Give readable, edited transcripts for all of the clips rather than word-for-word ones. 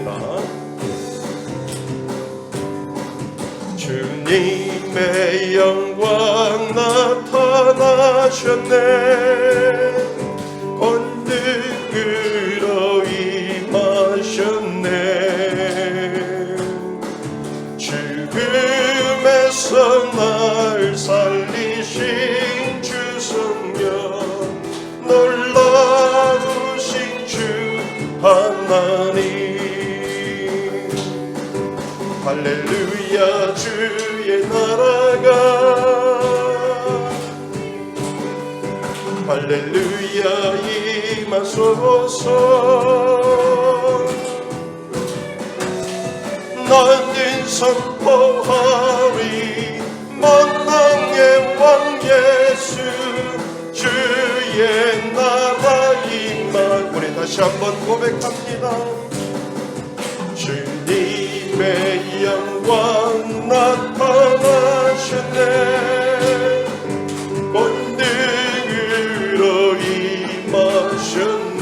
합니다. 주님의 영광 나타나셨네. 권능으로 임하셨네. 죽음에서 날 살리신 주 성령, 놀라우신 주 하나님. 할렐루야. 주의 나라가, 할렐루야, 임하소서. 나는 선포하리 만왕의 왕 예수, 주의 나라 임하. 우리 다시 한번 고백합니다. 주님의 영광 나타나셨네. 권능으로 임하셨네.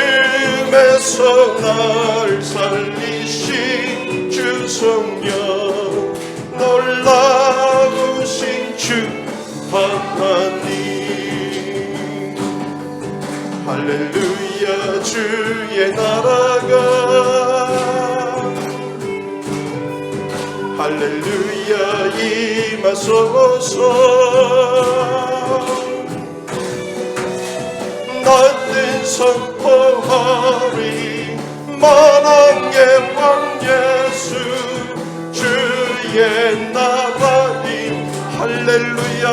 죽음에서 날 살리신 주 성령, 놀라우신 주 하나님. 할렐루야. 주의 나라가, 할렐루야, 임하소서. 나는 선포하리 만왕의 왕 예수, 주의 나라임. 할렐루야.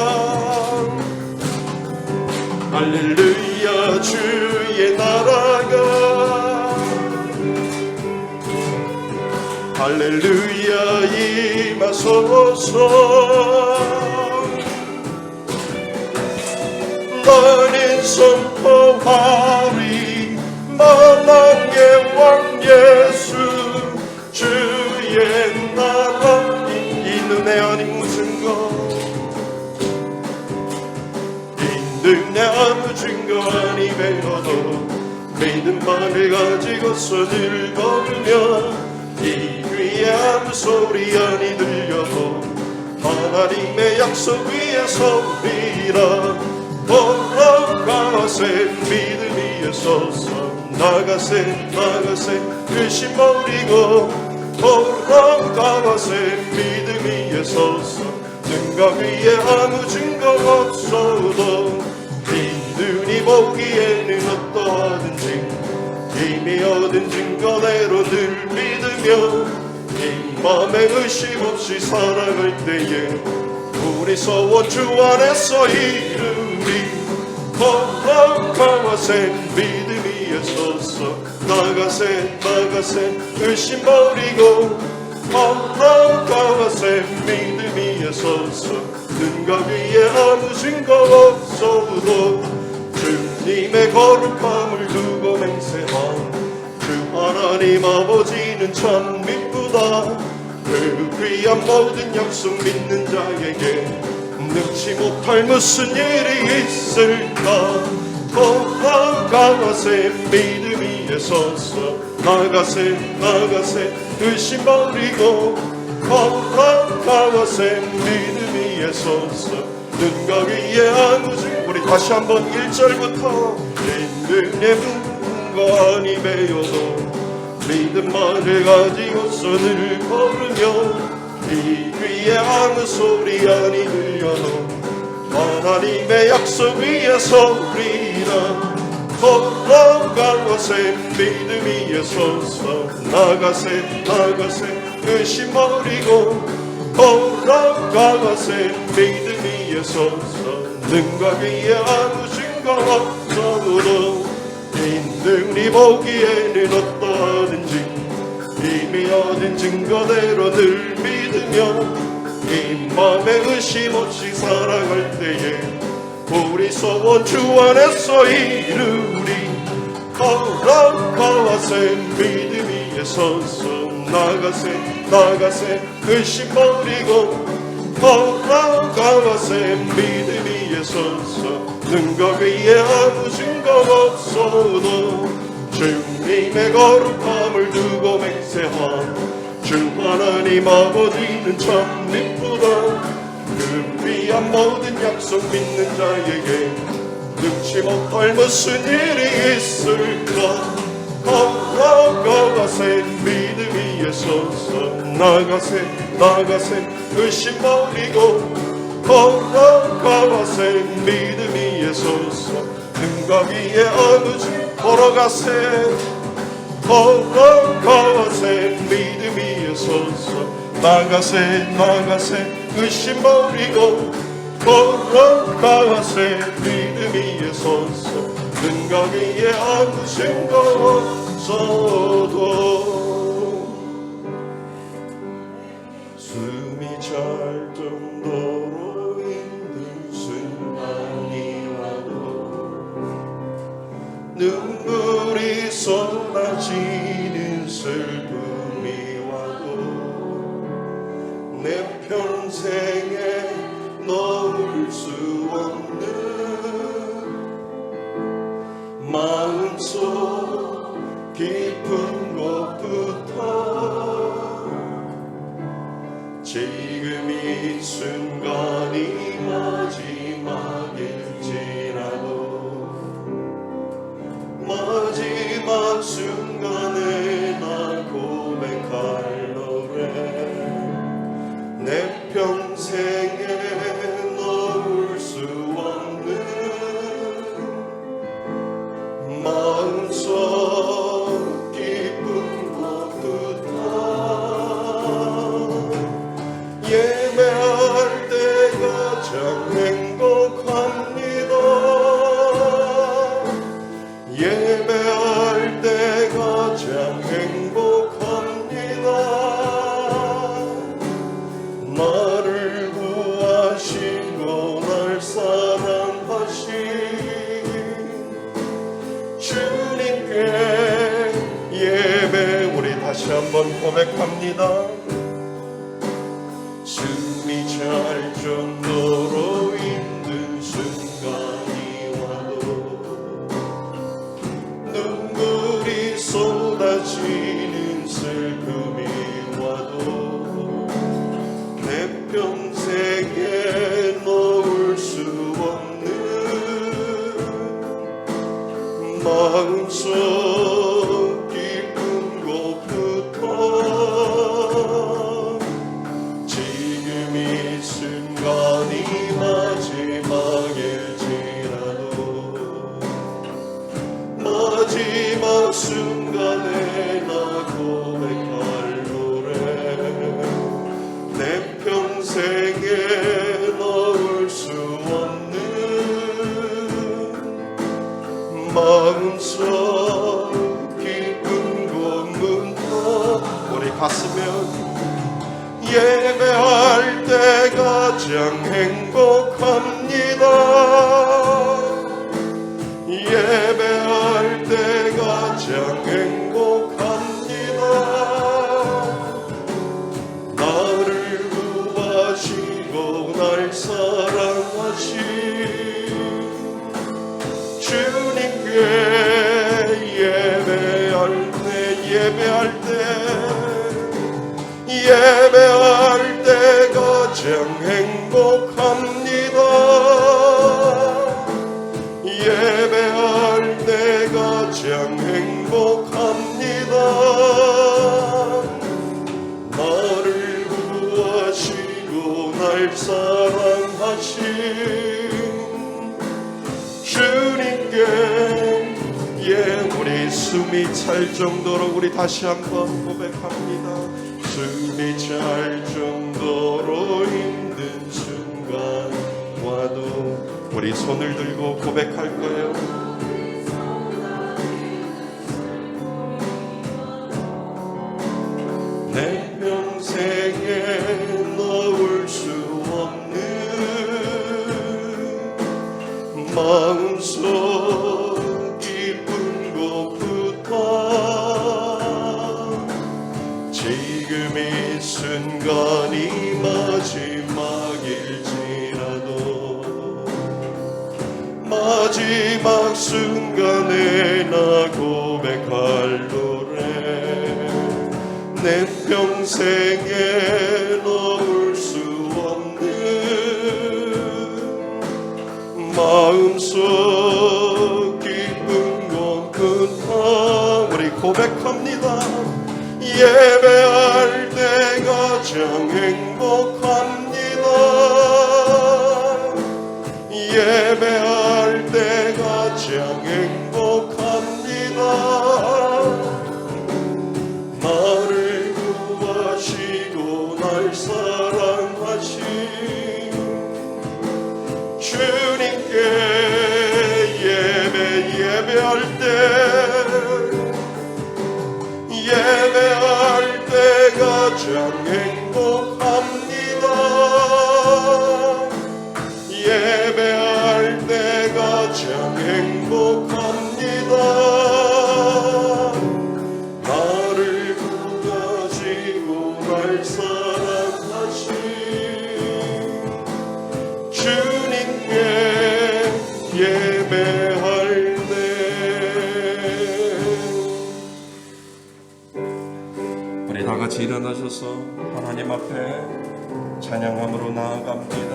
할렐루야. 주의 나라가, 할렐루야, 임하소서. 나는 선포하리 만왕의 왕 예수, 주의 나라. 이 눈에 아닌 무슨 것, 이 눈에 아무 증거 아니매어도 믿음만을 가지고서 늘 걸으며, 이 귀에 아무 소리 아니 들려도 하나님의 약속 위에 서리라. 돌아가세 믿음 위에 서서, 나가세 나가세 의심 버리고, 돌아가세 믿음 위에 서서, 능각 위에 아무 증거 없어도 이 눈이 보기에는 어떠하든지 이미 얻은 증거대로 늘 믿으며, 이 맘에 의심 없이 살아갈 때에 우리 소원 주 안에서 이루리. 걸어가세 믿음 위에 서서, 나가세 나가세 의심 버리고, 걸어가세 믿음 위에 서서, 능각 위에 아무 증거 없어도 주님의 거룩함을 두고 맹세한 그 하나님 아버지는 참 미쁘다. 그 귀한 모든 약속 믿는 자에게 능치 못할 무슨 일이 있을까. 돌아가세 믿음 위에 서서, 나가세 나가세 의심 버리고, 걸어가세 믿음 위에 서서, 능각 위에 아무 증거. 우리 다시 한번 1절부터 내 눈에 거 아니매어도 믿음만을 가지고서 늘 걸으며, 이 귀에 아무 소리 아니 들려도 하나님의 약속 위에 서리라. 걸어가세 믿음 위에 서서, 나가세 나가세 의심 버리고, 걸어가세 믿음 위에 서서, 능각 위에 아무 증거 없어도 이 눈이 보기에는 어떠하든지 이미 얻은 증거대로 늘 믿으며, 이 맘에 의심 없이 살아갈 때에 우리 소원 주 안에서 이루리. 걸어가세 믿음 위에 서서, 나가세 나가세 의심 버리고, 걸어가세 믿음 위에 서서, 능각 위에 아무 증거 없어도 아무도 주님의 거룩함을 두고 맹세함. 주 하나님 아버지는 참 이쁘다. 그 위한 모든 약속 믿는 자에게 능치 못할 무슨 일이 있을까. 걸어가세 믿음 위에 서서 나가세 나가세 의심 버리고 걸어가세 믿음 위에 서서 능과 위에 아버지 걸어가세 걸어가세 믿음 위에 서서 나가세 나가세 의심 버리고 걸어가세 믿음 위에 서서 능과 위에 아무 증거 없어도 숨이 찰 정도로 힘든 순간이 와도 눈물이 쏟아지는 슬픔이 와도 내 평생에 넣을 수 없는 마음속 깊은 곳부터 지금 이 순간이 마지막일지라도 마지막 순간에 나 고백할 노래 내 평생에 넣을 수 없는 마음속 깊은 곳부터 예배할 때가 참 행복합니다. 예배할 때가 참 행복합니다. 나를 구하시고 날 사랑하신 주님께 예배 우리 다시 한번 고백합니다. 숨이 찰 정도로 힘든 순간이 와도 눈물이 쏟아지는 슬픔이 와도 내 평생에 놓을 수 없는 마음속 깊은 곳부터 지금 이 순간이 마지막일지라도 마지막 순간에 나 고백할 노래 내 평생에 넣을 수 없는 마음속 깊은 곳부터 우리 갔으면 예배할 때 가장 행복합니다. 예배할 때 가장 행복합니다. 나를 구하시고 날 사랑하신 주님께 예배할 때 가장 행복합니다. 예배할 때 가장 행복합니다. 나를 구하시고 날 사랑하신 주님께 우리 숨이 찰 정도로 우리 다시 한번 고백합니다. 숨이 찰 정도로 힘든 순간 와도 우리 손을 들고 고백할 거예요. 내 평생에 넣을 수 없는 마음속 깊은 곳부터 지금 이 순간이 마지막일지라도 마지막 노래 내 평생에 넣을 수 없는 마음속 기쁜 곳구나. 우리 고백합니다. 예배할 때 가장 행복합니다. 예배할 때 가장 행복합니다. 나를 구하시고 날 사랑하신 주님께 예배할 때 가장 행복합니다. 예배할 때 가장 행복합니다. 나를 구하시고 날 사랑하신 주님께 예배할 때 우리 다같이 일어나셔서 하나님 앞에 찬양함으로 나아갑니다.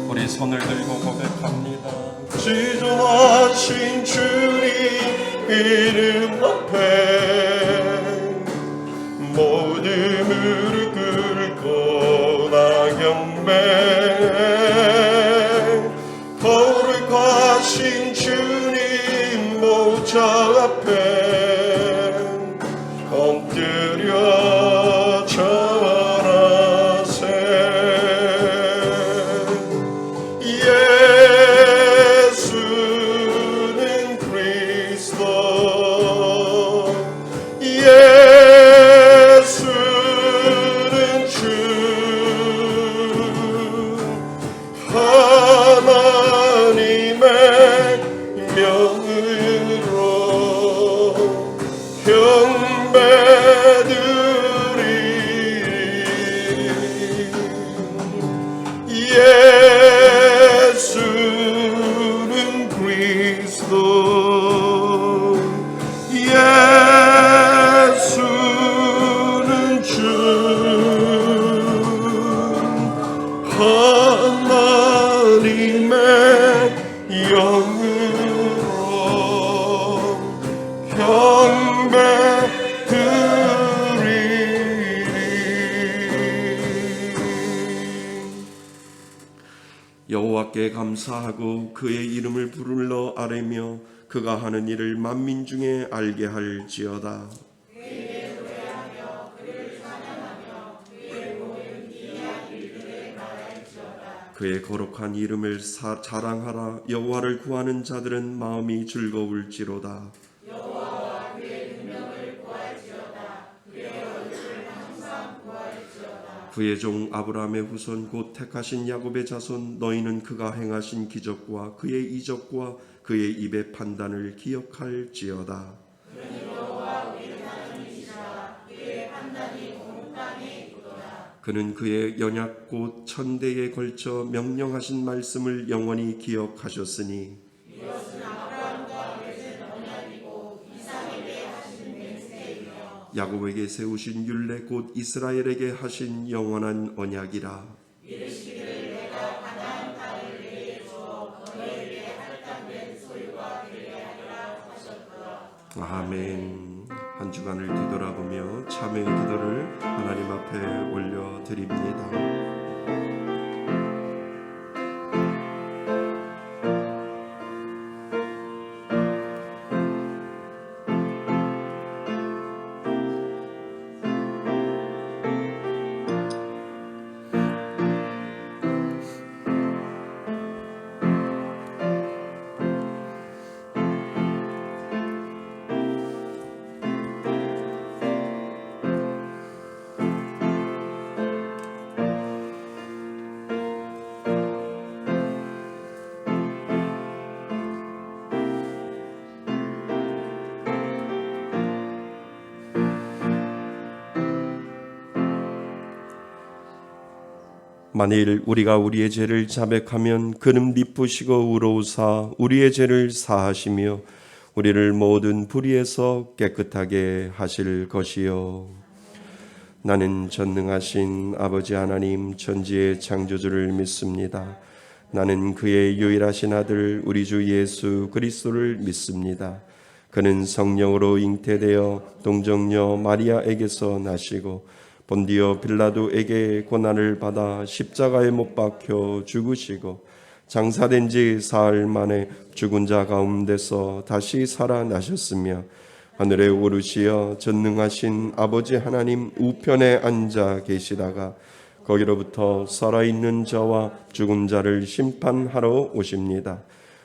우리 손을 들고 고백합니다. 지존하신 주님 이름 앞에 모든 무릎 꿇고 나 경배 거룩하신 주님 모자 앞에 엎드려 절하세. 예수는 그리스도 예수는 주 하나님의 명으로 경배드리리. 예수는 그리스도 예수는 주 하나님의 영으로 경배드리리. 여호와께 감사하고 그의 이름을 부르러 아뢰며 그가 하는 일을 만민 중에 알게 할지어다. 그의 거룩한 이름을 자랑하라. 여호와를 구하는 자들은 마음이 즐거울지로다. 여호와와 그의 능력을 구할지어다. 그의 얼굴을 항상 구할지어다. 그의 종 아브라함의 후손 곧 택하신 야곱의 자손 너희는 그가 행하신 기적과 그의 이적과 그의 입의 판단을 기억할지어다. 그는 그의 연약 곧 1000대에 걸쳐 명령하신 말씀을 영원히 기억하셨으니 이것은 아브라함과 맺은 언약이고 이삭에게 하신 맹세이며 야곱에게 세우신 율례 곧 이스라엘에게 하신 영원한 언약이라. 이르시기를 내가 가나안 땅을 내게 주어 너희에게 할당된 소유가 되게 하리라 하셨더라. 아멘. 한 주간을 뒤돌아보며 참회의 기도를 하나님 앞에 올려드립니다. 만일 우리가 우리의 죄를 자백하면 그는 미쁘시고 의로우사 우리의 죄를 사하시며 우리를 모든 불의에서 깨끗하게 하실 것이요. 나는 전능하신 아버지 하나님 천지의 창조주를 믿습니다. 나는 그의 유일하신 아들 우리 주 예수 그리스도를 믿습니다. 그는 성령으로 잉태되어 동정녀 마리아에게서 나시고 본디오 빌라도에게 고난을 받아 십자가에 못 박혀 죽으시고 장사된 지 사흘 만에 죽은 자 가운데서 다시 살아나셨으며 하늘에 오르시어 전능하신 아버지 하나님 우편에 앉아 계시다가 거기로부터 살아있는 자와 죽은 자를 심판하러 오십니다.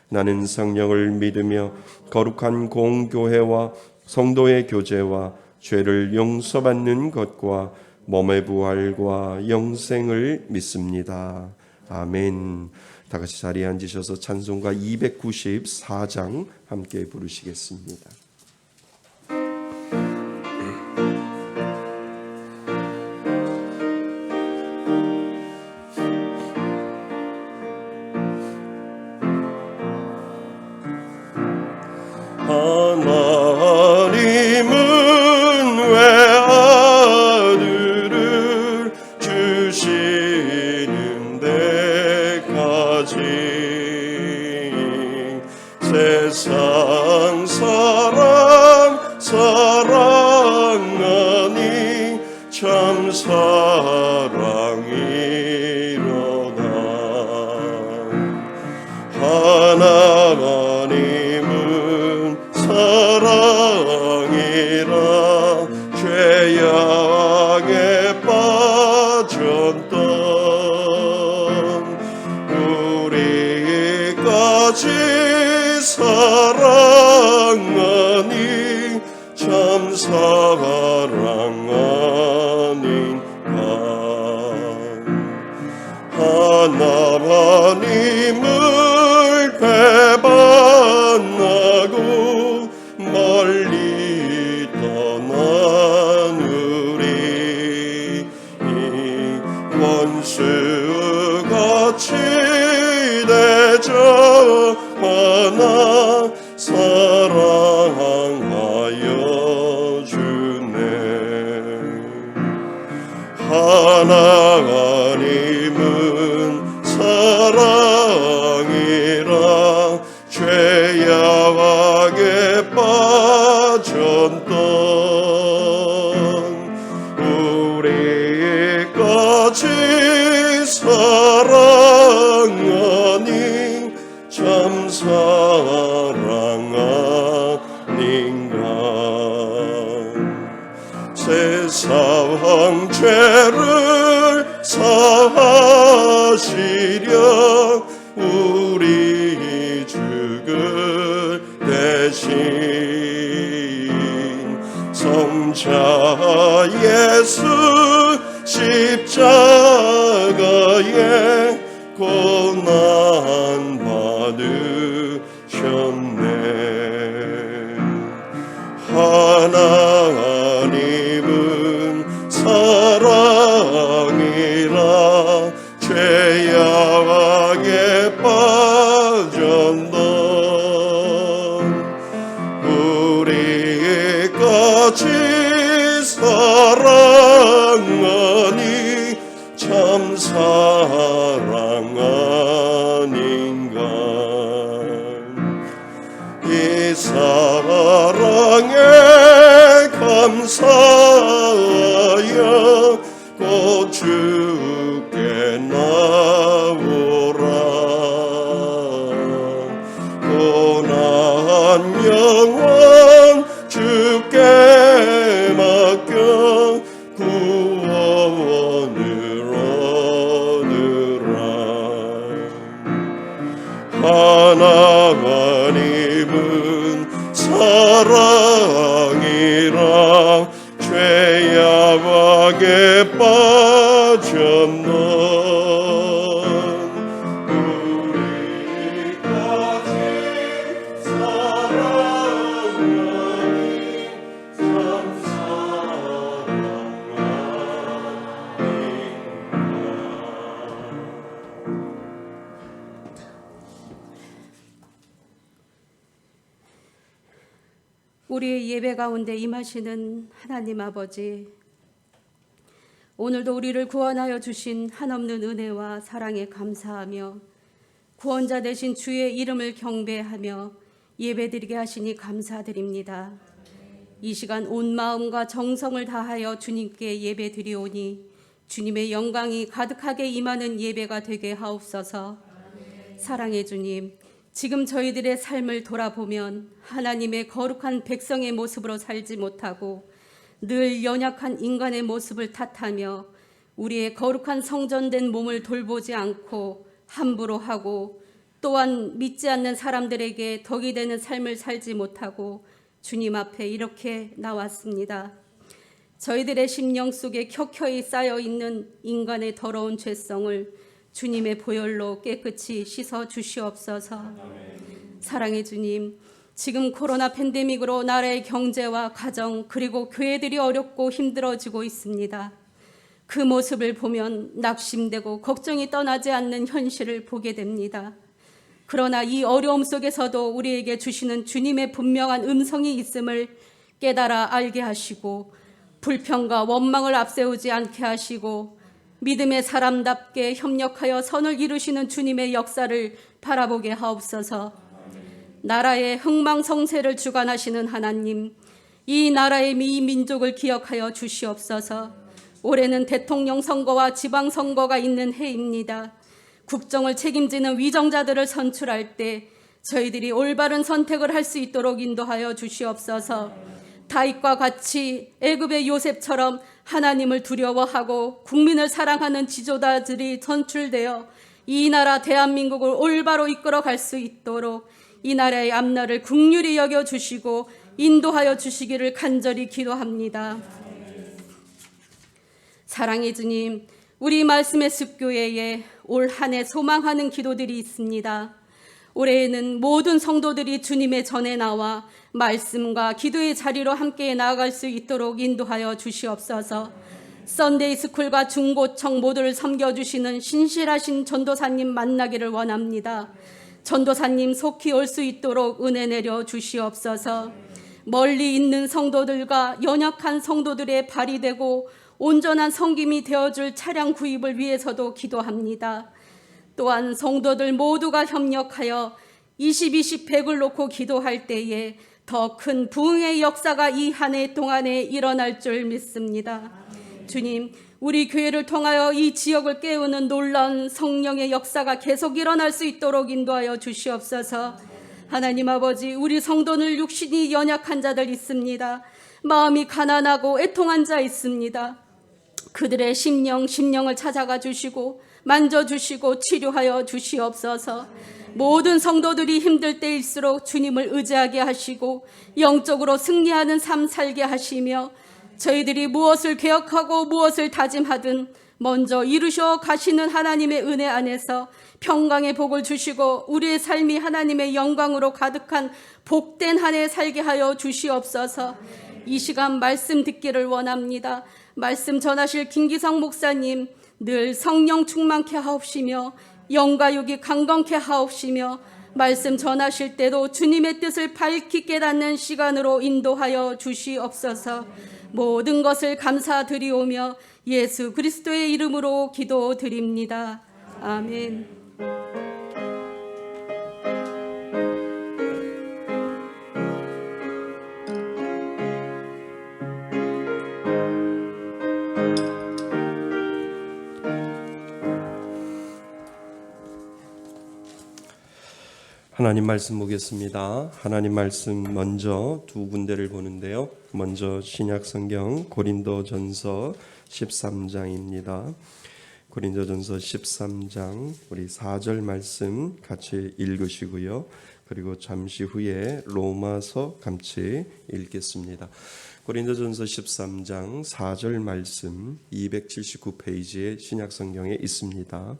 나는 성령을 믿으며 거룩한 공교회와 성도의 교제와 죄를 용서받는 것과 몸의 부활과 영생을 믿습니다. 아멘. 다 같이 자리에 앉으셔서 찬송가 294장 함께 부르시겠습니다. 하나님은 왜 아들을 주시는 데까지 세상 사람 사랑하니 참 사랑이로다. 하나님은 사랑이라 죄악에 빠졌던 우리까지 사랑하니 참 사랑 아닌가. 하나님을 배반하고 멀리 떠난 우리 원수같이 대적하나 사랑하여 주네. 하나님은 사랑이라 죄악에 빠졌던 우리까지 사랑하니 참 사랑 아닌가. 세상 죄를 사하시려 우리 죽을 대신 성자 예수 십자가에 고난 받으셨네. 하나님은 사랑이라 죄악에 빠졌던 우리까지 사랑하니 참 사랑 아닌가. 이 사랑에 감사하여 곧 주께 나오라. 고난 영원 주께 맡겨 구원을 얻으라. 하나님은 사랑이라 죄악에 빠졌던 우리까지 사랑하니 참 사랑 아닌가. 우리의 예배 가운데 임하시는 하나님 아버지, 오늘도 우리를 구원하여 주신 한없는 은혜와 사랑에 감사하며 구원자 되신 주의 이름을 경배하며 예배드리게 하시니 감사드립니다. 이 시간 온 마음과 정성을 다하여 주님께 예배드리오니 주님의 영광이 가득하게 임하는 예배가 되게 하옵소서. 사랑의 주님, 지금 저희들의 삶을 돌아보면 하나님의 거룩한 백성의 모습으로 살지 못하고 늘 연약한 인간의 모습을 탓하며 우리의 거룩한 성전된 몸을 돌보지 않고 함부로 하고 또한 믿지 않는 사람들에게 덕이 되는 삶을 살지 못하고 주님 앞에 이렇게 나왔습니다. 저희들의 심령 속에 켜켜이 쌓여 있는 인간의 더러운 죄성을 주님의 보혈로 깨끗이 씻어 주시옵소서. 사랑의 주님, 지금 코로나 팬데믹으로 나라의 경제와 가정 그리고 교회들이 어렵고 힘들어지고 있습니다. 그 모습을 보면 낙심되고 걱정이 떠나지 않는 현실을 보게 됩니다. 그러나 이 어려움 속에서도 우리에게 주시는 주님의 분명한 음성이 있음을 깨달아 알게 하시고 불평과 원망을 앞세우지 않게 하시고 믿음의 사람답게 협력하여 선을 이루시는 주님의 역사를 바라보게 하옵소서. 나라의 흥망성쇠를 주관하시는 하나님, 이 나라의 이 민족을 기억하여 주시옵소서. 올해는 대통령 선거와 지방선거가 있는 해입니다. 국정을 책임지는 위정자들을 선출할 때 저희들이 올바른 선택을 할 수 있도록 인도하여 주시옵소서. 다윗과 같이 애굽의 요셉처럼 하나님을 두려워하고 국민을 사랑하는 지도자들이 선출되어 이 나라 대한민국을 올바로 이끌어갈 수 있도록 이 나라의 앞날을 긍휼히 여겨주시고 인도하여 주시기를 간절히 기도합니다. 사랑의 주님, 우리 말씀의 습교회에 올 한 해 소망하는 기도들이 있습니다. 올해에는 모든 성도들이 주님의 전에 나와 말씀과 기도의 자리로 함께 나아갈 수 있도록 인도하여 주시옵소서. 썬데이 스쿨과 중고청 모두를 섬겨주시는 신실하신 전도사님 만나기를 원합니다. 전도사님 속히 올 수 있도록 은혜 내려 주시옵소서. 멀리 있는 성도들과 연약한 성도들의 발이 되고 온전한 섬김이 되어줄 차량 구입을 위해서도 기도합니다. 또한 성도들 모두가 협력하여 20, 100을 놓고 기도할 때에 더 큰 부흥의 역사가 이 한 해 동안에 일어날 줄 믿습니다. 주님, 우리 교회를 통하여 이 지역을 깨우는 놀라운 성령의 역사가 계속 일어날 수 있도록 인도하여 주시옵소서. 하나님 아버지, 우리 성도들 육신이 연약한 자들 있습니다. 마음이 가난하고 애통한 자 있습니다. 그들의 심령을 찾아가 주시고 만져주시고 치료하여 주시옵소서. 모든 성도들이 힘들 때일수록 주님을 의지하게 하시고 영적으로 승리하는 삶 살게 하시며 저희들이 무엇을 계획하고 무엇을 다짐하든 먼저 이루셔 가시는 하나님의 은혜 안에서 평강의 복을 주시고 우리의 삶이 하나님의 영광으로 가득한 복된 한 해 살게 하여 주시옵소서. 이 시간 말씀 듣기를 원합니다. 말씀 전하실 김기성 목사님 늘 성령 충만케 하옵시며 영과 육이 강건케 하옵시며 말씀 전하실 때도 주님의 뜻을 밝히 깨닫는 시간으로 인도하여 주시옵소서. 모든 것을 감사드리오며 예수 그리스도의 이름으로 기도드립니다. 아멘. 하나님 말씀 보겠습니다. 하나님 말씀 먼저 두 군데를 보는데요. 먼저 신약성경 고린도전서 13장입니다. 고린도전서 13장 우리 4절 말씀 같이 읽으시고요. 그리고 잠시 후에 로마서 같이 읽겠습니다. 고린도전서 13장 4절 말씀 279페이지의 신약성경에 있습니다.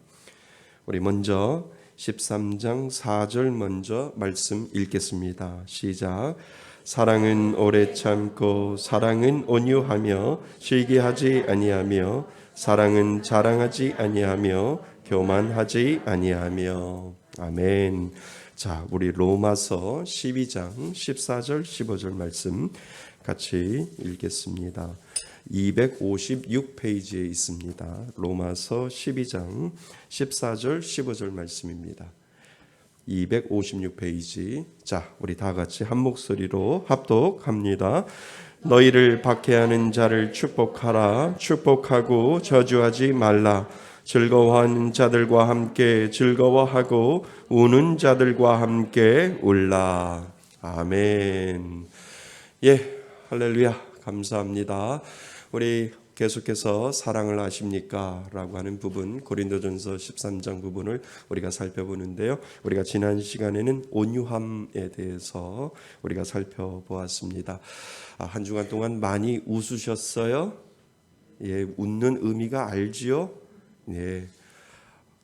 우리 먼저 13장 4절 먼저 말씀 읽겠습니다. 시작. 사랑은 오래 참고 사랑은 온유하며 시기하지 아니하며 사랑은 자랑하지 아니하며 교만하지 아니하며. 아멘. 자, 우리 로마서 12장 14절 15절 말씀 같이 읽겠습니다. 256페이지에 있습니다. 로마서 12장 14절 15절 말씀입니다. 256페이지. 자, 우리 다 같이 한 목소리로 합독합니다. 너희를 박해하는 자를 축복하라. 축복하고 저주하지 말라. 즐거워하는 자들과 함께 즐거워하고 우는 자들과 함께 울라. 아멘. 예, 할렐루야. 감사합니다. 우리 계속해서 사랑을 아십니까? 라고 하는 부분, 고린도전서 13장 부분을 우리가 살펴보는데요. 우리가 지난 시간에는 온유함에 대해서 우리가 살펴보았습니다. 한 주간 동안 많이 웃으셨어요? 예, 웃는 의미가 알지요? 예,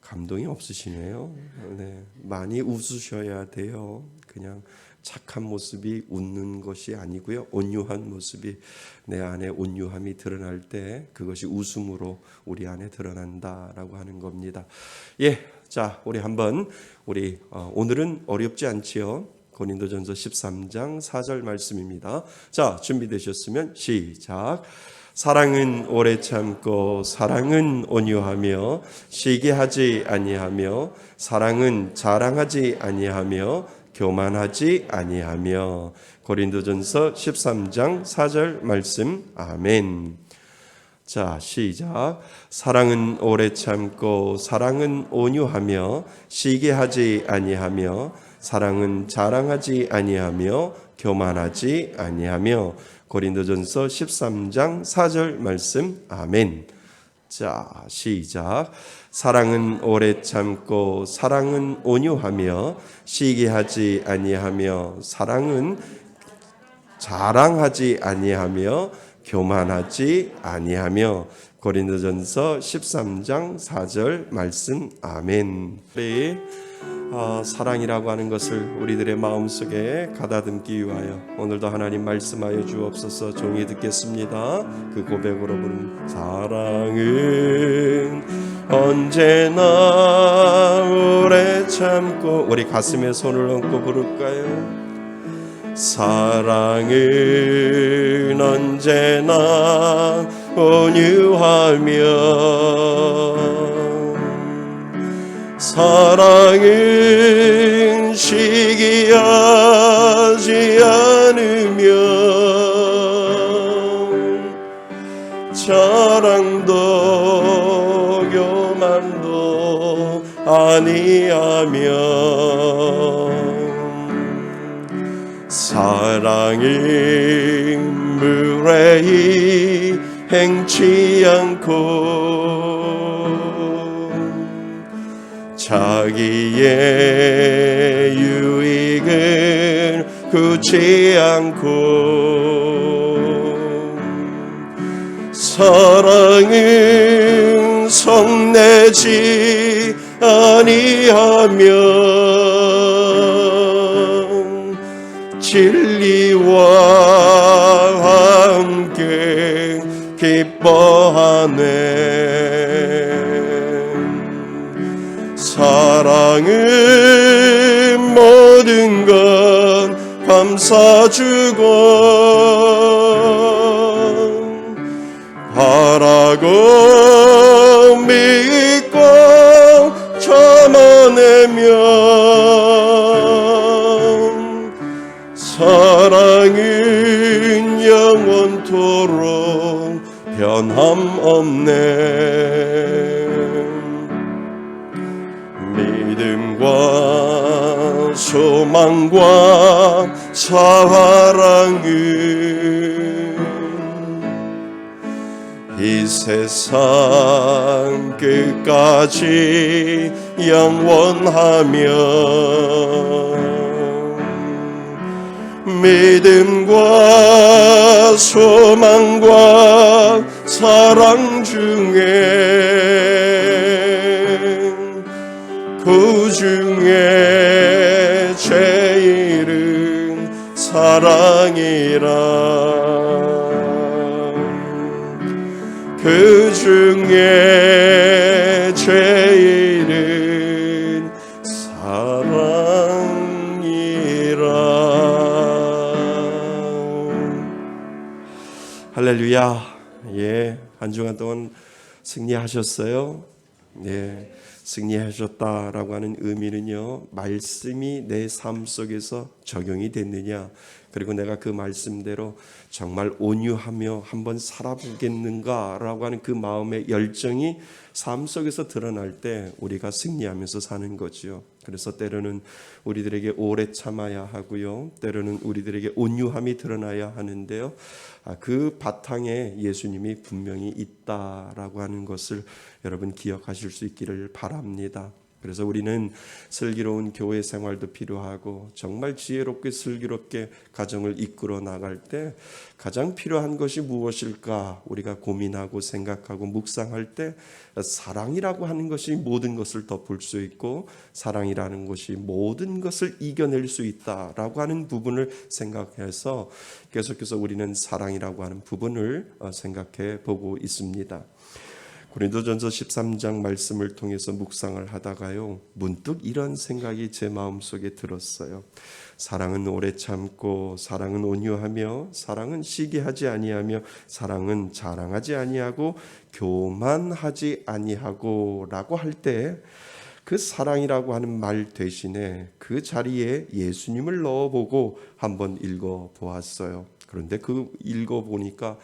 감동이 없으시네요. 네, 많이 웃으셔야 돼요. 그냥 착한 모습이 웃는 것이 아니고요. 온유한 모습이, 내 안에 온유함이 드러날 때 그것이 웃음으로 우리 안에 드러난다라고 하는 겁니다. 예, 자, 우리 한번 오늘은 어렵지 않지요. 고린도전서 13장 4절 말씀입니다. 자, 준비되셨으면 시작. 사랑은 오래 참고 사랑은 온유하며 시기하지 아니하며 사랑은 자랑하지 아니하며 교만하지 아니하며. 고린도전서 13장 4절 말씀. 아멘. 자, 시작. 사랑은 오래 참고 사랑은 온유하며 시기하지 아니하며 사랑은 자랑하지 아니하며 교만하지 아니하며. 고린도전서 13장 4절 말씀. 아멘. 자, 시작. 사랑은 오래 참고 사랑은 온유하며 시기하지 아니하며 사랑은 자랑하지 아니하며 교만하지 아니하며. 고린도전서 13장 4절 말씀. 아멘. 우리 사랑이라고 하는 것을 우리들의 마음속에 가다듬기 위하여 오늘도 하나님 말씀하여 주옵소서. 종이 듣겠습니다. 그 고백으로 부르는 사랑은 언제나 오래 참고. 우리 가슴에 손을 얹고 부를까요? 사랑은 언제나 온유하며 사랑은 시기하지 않으며 자랑도 교만도 아니하며 사랑은 무례히 행치 않고 자기의 유익을 구치 않고 사랑은 성내지 아니하며 진리와 함께 기뻐하네. 사랑은 모든 것 감싸주고 바라고 믿고 참아내며 사랑은 영원토록 변함없네. 믿음과 소망과 사랑은 이 세상 끝까지 영원하며 믿음과 소망과 사랑 중에 그 중에 제일은 사랑이라. 그 중에 제일은 사랑. 할렐루야. 예, 한 주간 동안 승리하셨어요? 예, 승리하셨다라고 하는 의미는요, 말씀이 내 삶 속에서 적용이 됐느냐, 그리고 내가 그 말씀대로 정말 온유하며 한번 살아보겠는가라고 하는 그 마음의 열정이 삶 속에서 드러날 때 우리가 승리하면서 사는 거죠. 그래서 때로는 우리들에게 오래 참아야 하고요, 때로는 우리들에게 온유함이 드러나야 하는데요, 그 바탕에 예수님이 분명히 있다라고 하는 것을 여러분 기억하실 수 있기를 바랍니다. 그래서 우리는 슬기로운 교회 생활도 필요하고 정말 지혜롭게 슬기롭게 가정을 이끌어 나갈 때 가장 필요한 것이 무엇일까 우리가 고민하고 생각하고 묵상할 때 사랑이라고 하는 것이 모든 것을 덮을 수 있고 사랑이라는 것이 모든 것을 이겨낼 수 있다라고 하는 부분을 생각해서 계속해서 우리는 사랑이라고 하는 부분을 생각해 보고 있습니다. 고린도전서 13장 말씀을 통해서 묵상을 하다가요, 문득 이런 생각이 제 마음속에 들었어요. 사랑은 오래 참고, 사랑은 온유하며, 사랑은 시기하지 아니하며, 사랑은 자랑하지 아니하고, 교만하지 아니하고 라고 할 때 그 사랑이라고 하는 말 대신에 그 자리에 예수님을 넣어보고 한번 읽어보았어요. 그런데 그 읽어보니까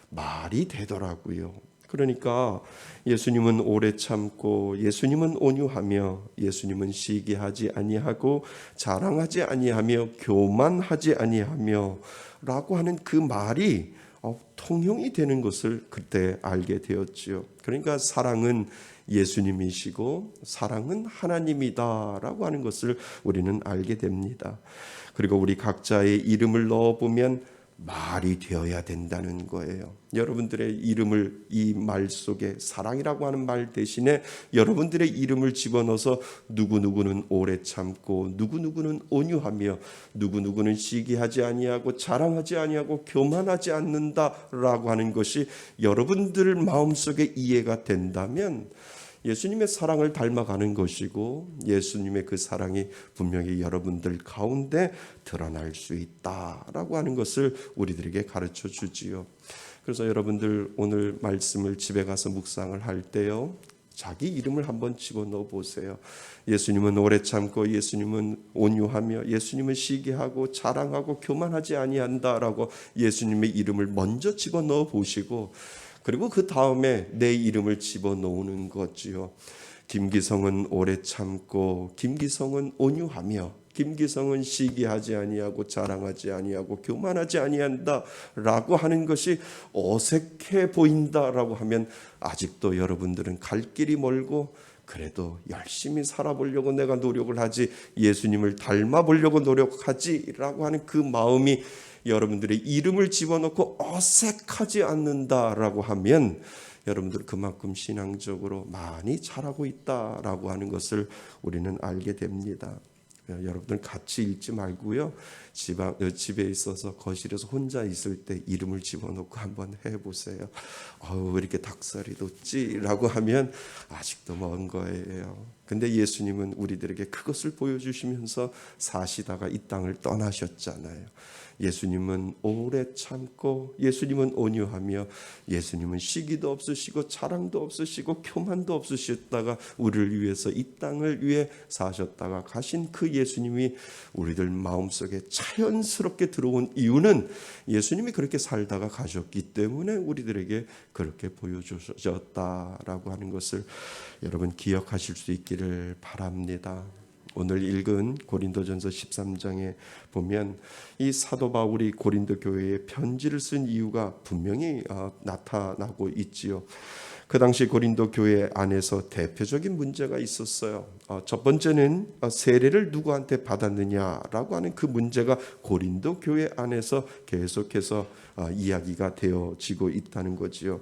말이 되더라고요. 그러니까 예수님은 오래 참고, 예수님은 온유하며, 예수님은 시기하지 아니하고, 자랑하지 아니하며, 교만하지 아니하며 라고 하는 그 말이 통용이 되는 것을 그때 알게 되었지요. 그러니까 사랑은 예수님이시고 사랑은 하나님이다라고 하는 것을 우리는 알게 됩니다. 그리고 우리 각자의 이름을 넣어보면 말이 되어야 된다는 거예요. 여러분들의 이름을 이 말 속에 사랑이라고 하는 말 대신에 여러분들의 이름을 집어넣어서 누구누구는 오래 참고, 누구누구는 온유하며, 누구누구는 시기하지 아니하고 자랑하지 아니하고 교만하지 않는다라고 하는 것이 여러분들 마음속에 이해가 된다면 예수님의 사랑을 닮아가는 것이고, 예수님의 그 사랑이 분명히 여러분들 가운데 드러날 수 있다라고 하는 것을 우리들에게 가르쳐 주지요. 그래서 여러분들 오늘 말씀을 집에 가서 묵상을 할 때요, 자기 이름을 한번 집어넣어 보세요. 예수님은 오래 참고, 예수님은 온유하며, 예수님은 시기하고 자랑하고 교만하지 아니한다라고 예수님의 이름을 먼저 집어넣어 보시고, 그리고 그 다음에 내 이름을 집어넣는 거지요. 김기성은 오래 참고, 김기성은 온유하며, 김기성은 시기하지 아니하고 자랑하지 아니하고 교만하지 아니한다라고 하는 것이 어색해 보인다라고 하면 아직도 여러분들은 갈 길이 멀고, 그래도 열심히 살아보려고 내가 노력을 하지, 예수님을 닮아보려고 노력하지라고 하는 그 마음이 여러분들의 이름을 집어넣고 어색하지 않는다라고 하면 여러분들 그만큼 신앙적으로 많이 잘하고 있다라고 하는 것을 우리는 알게 됩니다. 여러분들 같이 읽지 말고요, 집에 있어서 거실에서 혼자 있을 때 이름을 집어넣고 한번 해보세요. 왜 이렇게 닭살이 돋지라고 하면 아직도 먼 거예요. 근데 예수님은 우리들에게 그것을 보여주시면서 사시다가 이 땅을 떠나셨잖아요. 예수님은 오래 참고, 예수님은 온유하며, 예수님은 시기도 없으시고 자랑도 없으시고 교만도 없으셨다가 우리를 위해서 이 땅을 위해 사셨다가 가신 그 예수님이 우리들 마음속에 자연스럽게 들어온 이유는 예수님이 그렇게 살다가 가셨기 때문에 우리들에게 그렇게 보여주셨다라고 하는 것을 여러분 기억하실 수 있기를 바랍니다. 오늘 읽은 고린도전서 13장에 보면 이 사도 바울이 고린도 교회에 편지를 쓴 이유가 분명히 나타나고 있지요. 그 당시 고린도 교회 안에서 대표적인 문제가 있었어요. 첫 번째는 세례를 누구한테 받았느냐라고 하는 그 문제가 고린도 교회 안에서 계속해서 이야기가 되어지고 있다는 거지요.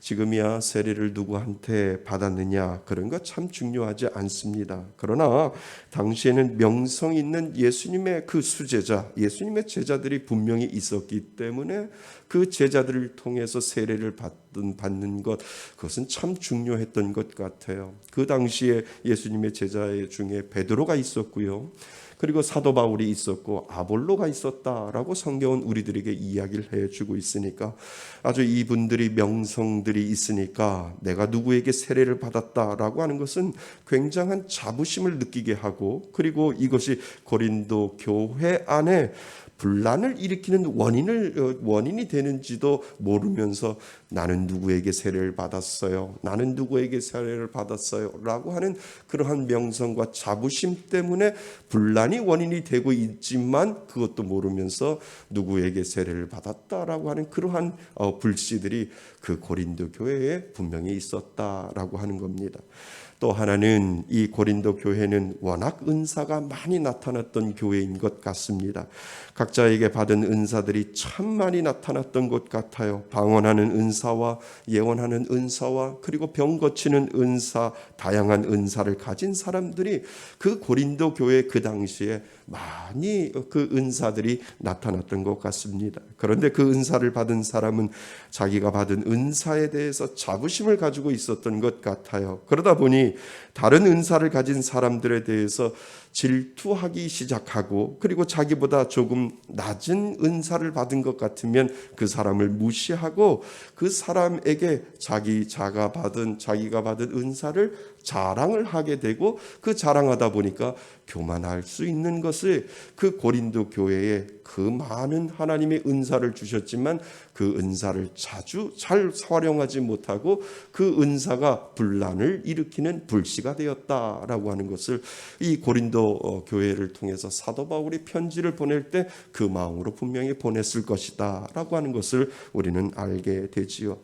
지금이야 세례를 누구한테 받았느냐 그런 거 참 중요하지 않습니다. 그러나 당시에는 명성 있는 예수님의 그 수제자, 예수님의 제자들이 분명히 있었기 때문에 그 제자들을 통해서 세례를 받는 것, 그것은 참 중요했던 것 같아요. 그 당시에 예수님의 제자 중에 베드로가 있었고요. 그 그리고 사도 바울이 있었고 아볼로가 있었다라고 성경은 우리들에게 이야기를 해주고 있으니까 아주 이분들이 명성들이 있으니까 내가 누구에게 세례를 받았다라고 하는 것은 굉장한 자부심을 느끼게 하고, 그리고 이것이 고린도 교회 안에 분란을 일으키는 원인이 되는지도 모르면서 나는 누구에게 세례를 받았어요, 나는 누구에게 세례를 받았어요 라고 하는 그러한 명성과 자부심 때문에 분란이 원인이 되고 있지만 그것도 모르면서 누구에게 세례를 받았다라고 하는 그러한 불씨들이 그 고린도 교회에 분명히 있었다라고 하는 겁니다. 또 하나는 이 고린도 교회는 워낙 은사가 많이 나타났던 교회인 것 같습니다. 각자에게 받은 은사들이 참 많이 나타났던 것 같아요. 방언하는 은사와 예언하는 은사와 그리고 병 고치는 은사, 다양한 은사를 가진 사람들이 그 고린도 교회 그 당시에 많이 그 은사들이 나타났던 것 같습니다. 그런데 그 은사를 받은 사람은 자기가 받은 은사에 대해서 자부심을 가지고 있었던 것 같아요. 그러다 보니 다른 은사를 가진 사람들에 대해서 질투하기 시작하고, 그리고 자기보다 조금 낮은 은사를 받은 것 같으면 그 사람을 무시하고 그 사람에게 자기가 받은 은사를 자랑을 하게 되고, 그 자랑하다 보니까 교만할 수 있는 것을 그 고린도 교회에 그 많은 하나님의 은사를 주셨지만 그 은사를 자주 잘 활용하지 못하고 그 은사가 분란을 일으키는 불씨가 되었다라고 하는 것을 이 고린도 교회를 통해서 사도 바울이 편지를 보낼 때 그 마음으로 분명히 보냈을 것이다 라고 하는 것을 우리는 알게 되지요.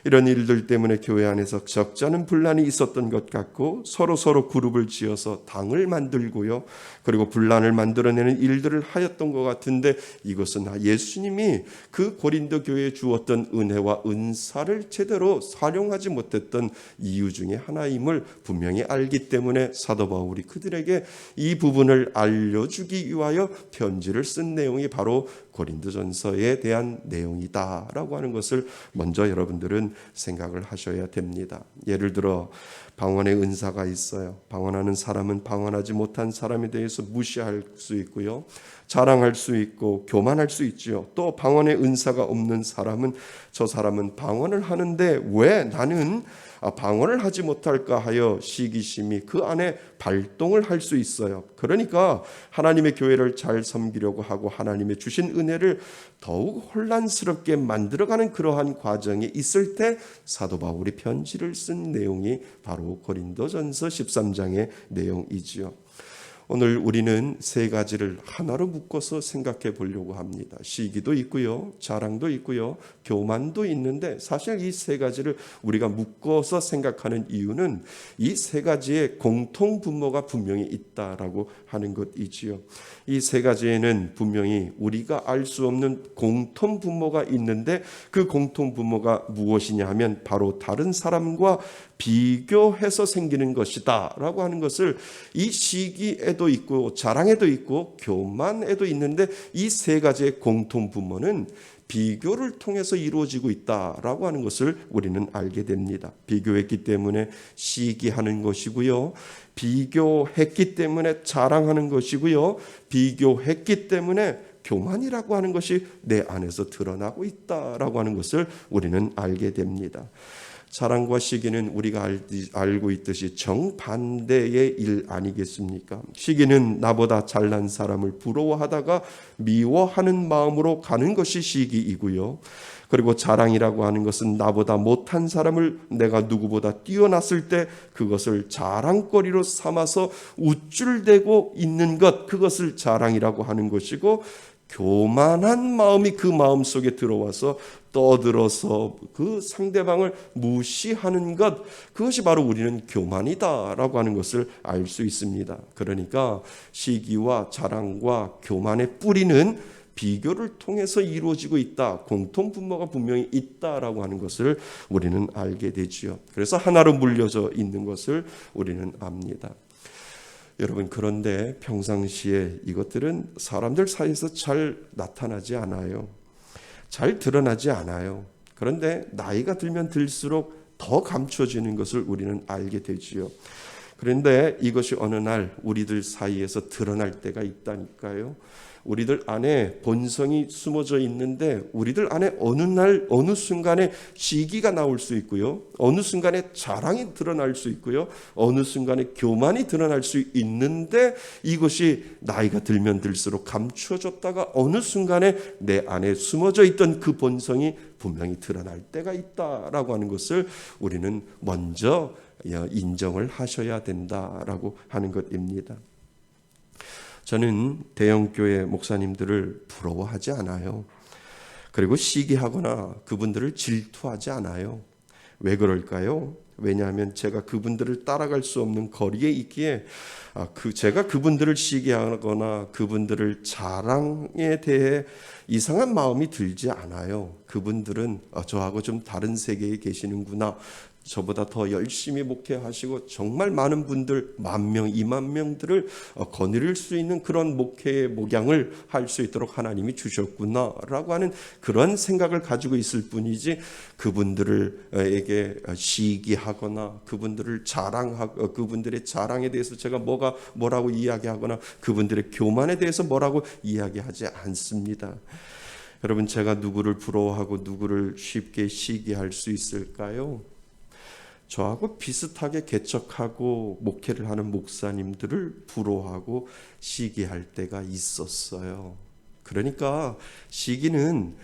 이런 일들 때문에 교회 안에서 적잖은 분란이 있었던 것 같고, 서로 그룹을 지어서 당을 만들고요, 그리고 분란을 만들어내는 일들을 하였던 것 같은데, 이것은 예수님이 그 고린도 교회에 주었던 은혜와 은사를 제대로 활용하지 못했던 이유 중에 하나임을 분명히 알기 때문에 사도 바울이 그들에게 이 부분을 알려주기 위하여 편지를 쓴 내용이 바로 고린도전서에 대한 내용이다라고 하는 것을 먼저 여러분들은 생각을 하셔야 됩니다. 예를 들어 방언의 은사가 있어요. 방언하는 사람은 방언하지 못한 사람에 대해서 무시할 수 있고요, 자랑할 수 있고 교만할 수 있죠. 또 방언의 은사가 없는 사람은 저 사람은 방언을 하는데 왜 나는 방언을 하지 못할까 하여 시기심이 그 안에 발동을 할 수 있어요. 그러니까 하나님의 교회를 잘 섬기려고 하고 하나님의 주신 은혜를 더욱 혼란스럽게 만들어가는 그러한 과정이 있을 때 사도 바울이 편지를 쓴 내용이 바로 고린도전서 13장의 내용이지요. 오늘 우리는 세 가지를 하나로 묶어서 생각해 보려고 합니다. 시기도 있고요, 자랑도 있고요, 교만도 있는데 사실 이 세 가지를 우리가 묶어서 생각하는 이유는 이 세 가지의 공통 분모가 분명히 있다라고 하는 것이지요. 이 세 가지에는 분명히 우리가 알 수 없는 공통 분모가 있는데 그 공통 분모가 무엇이냐 하면 바로 다른 사람과 비교해서 생기는 것이다 라고 하는 것을 이 시기에도 있고 자랑에도 있고 교만에도 있는데 이 세 가지의 공통 분모는 비교를 통해서 이루어지고 있다라고 하는 것을 우리는 알게 됩니다. 비교했기 때문에 시기하는 것이고요, 비교했기 때문에 자랑하는 것이고요, 비교했기 때문에 교만이라고 하는 것이 내 안에서 드러나고 있다라고 하는 것을 우리는 알게 됩니다. 자랑과 시기는 우리가 알고 있듯이 정반대의 일 아니겠습니까? 시기는 나보다 잘난 사람을 부러워하다가 미워하는 마음으로 가는 것이 시기이고요, 그리고 자랑이라고 하는 것은 나보다 못한 사람을 내가 누구보다 뛰어났을 때 그것을 자랑거리로 삼아서 우쭐대고 있는 것, 그것을 자랑이라고 하는 것이고, 교만한 마음이 그 마음 속에 들어와서 떠들어서 그 상대방을 무시하는 것, 그것이 바로 우리는 교만이다라고 하는 것을 알 수 있습니다. 그러니까 시기와 자랑과 교만의 뿌리는 비교를 통해서 이루어지고 있다, 공통 분모가 분명히 있다라고 하는 것을 우리는 알게 되지요. 그래서 하나로 물려져 있는 것을 우리는 압니다. 여러분, 그런데 평상시에 이것들은 사람들 사이에서 잘 나타나지 않아요. 잘 드러나지 않아요. 그런데 나이가 들면 들수록 더 감춰지는 것을 우리는 알게 되지요. 그런데 이것이 어느 날 우리들 사이에서 드러날 때가 있다니까요. 우리들 안에 본성이 숨어져 있는데 우리들 안에 어느 날 어느 순간에 시기가 나올 수 있고요. 어느 순간에 자랑이 드러날 수 있고요. 어느 순간에 교만이 드러날 수 있는데 이것이 나이가 들면 들수록 감추어졌다가 어느 순간에 내 안에 숨어져 있던 그 본성이 분명히 드러날 때가 있다라고 하는 것을 우리는 먼저 인정을 하셔야 된다라고 하는 것입니다. 저는 대형교회 목사님들을 부러워하지 않아요. 그리고 시기하거나 그분들을 질투하지 않아요. 왜 그럴까요? 왜냐하면 제가 그분들을 따라갈 수 없는 거리에 있기에 제가 그분들을 시기하거나 그분들을 자랑에 대해 이상한 마음이 들지 않아요. 그분들은 저하고 좀 다른 세계에 계시는구나. 저보다 더 열심히 목회하시고 정말 많은 분들 10,000명, 20,000명들을 거느릴 수 있는 그런 목회의 목양을 할 수 있도록 하나님이 주셨구나라고 하는 그런 생각을 가지고 있을 뿐이지 그분들에게 시기하거나 그분들을 자랑하고 그분들의 자랑에 대해서 제가 뭐라고 이야기하거나 그분들의 교만에 대해서 뭐라고 이야기하지 않습니다. 여러분, 제가 누구를 부러워하고 누구를 쉽게 시기할 수 있을까요? 저하고 비슷하게 개척하고 목회를 하는 목사님들을 부러워하고 시기할 때가 있었어요. 그러니까 시기는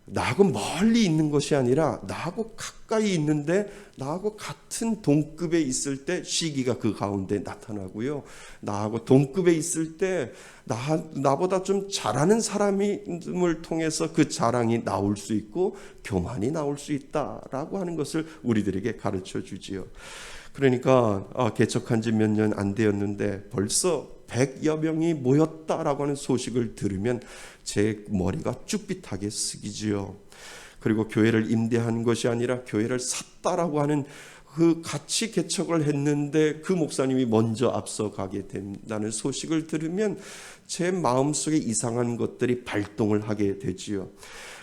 나하고 멀리 있는 것이 아니라 나하고 가까이 있는데 나하고 같은 동급에 있을 때 시기가 그 가운데 나타나고요. 나하고 동급에 있을 때 나보다 좀 잘하는 사람을 통해서 그 자랑이 나올 수 있고 교만이 나올 수 있다라고 하는 것을 우리들에게 가르쳐 주지요. 그러니까 개척한 지 몇 년 안 되었는데 벌써 100여 명이 모였다라고 하는 소식을 들으면 제 머리가 쭈삣하게 쓰기지요. 그리고 교회를 임대한 것이 아니라 교회를 샀다라고 하는 그 같이 개척을 했는데 그 목사님이 먼저 앞서가게 된다는 소식을 들으면 제 마음속에 이상한 것들이 발동을 하게 되지요.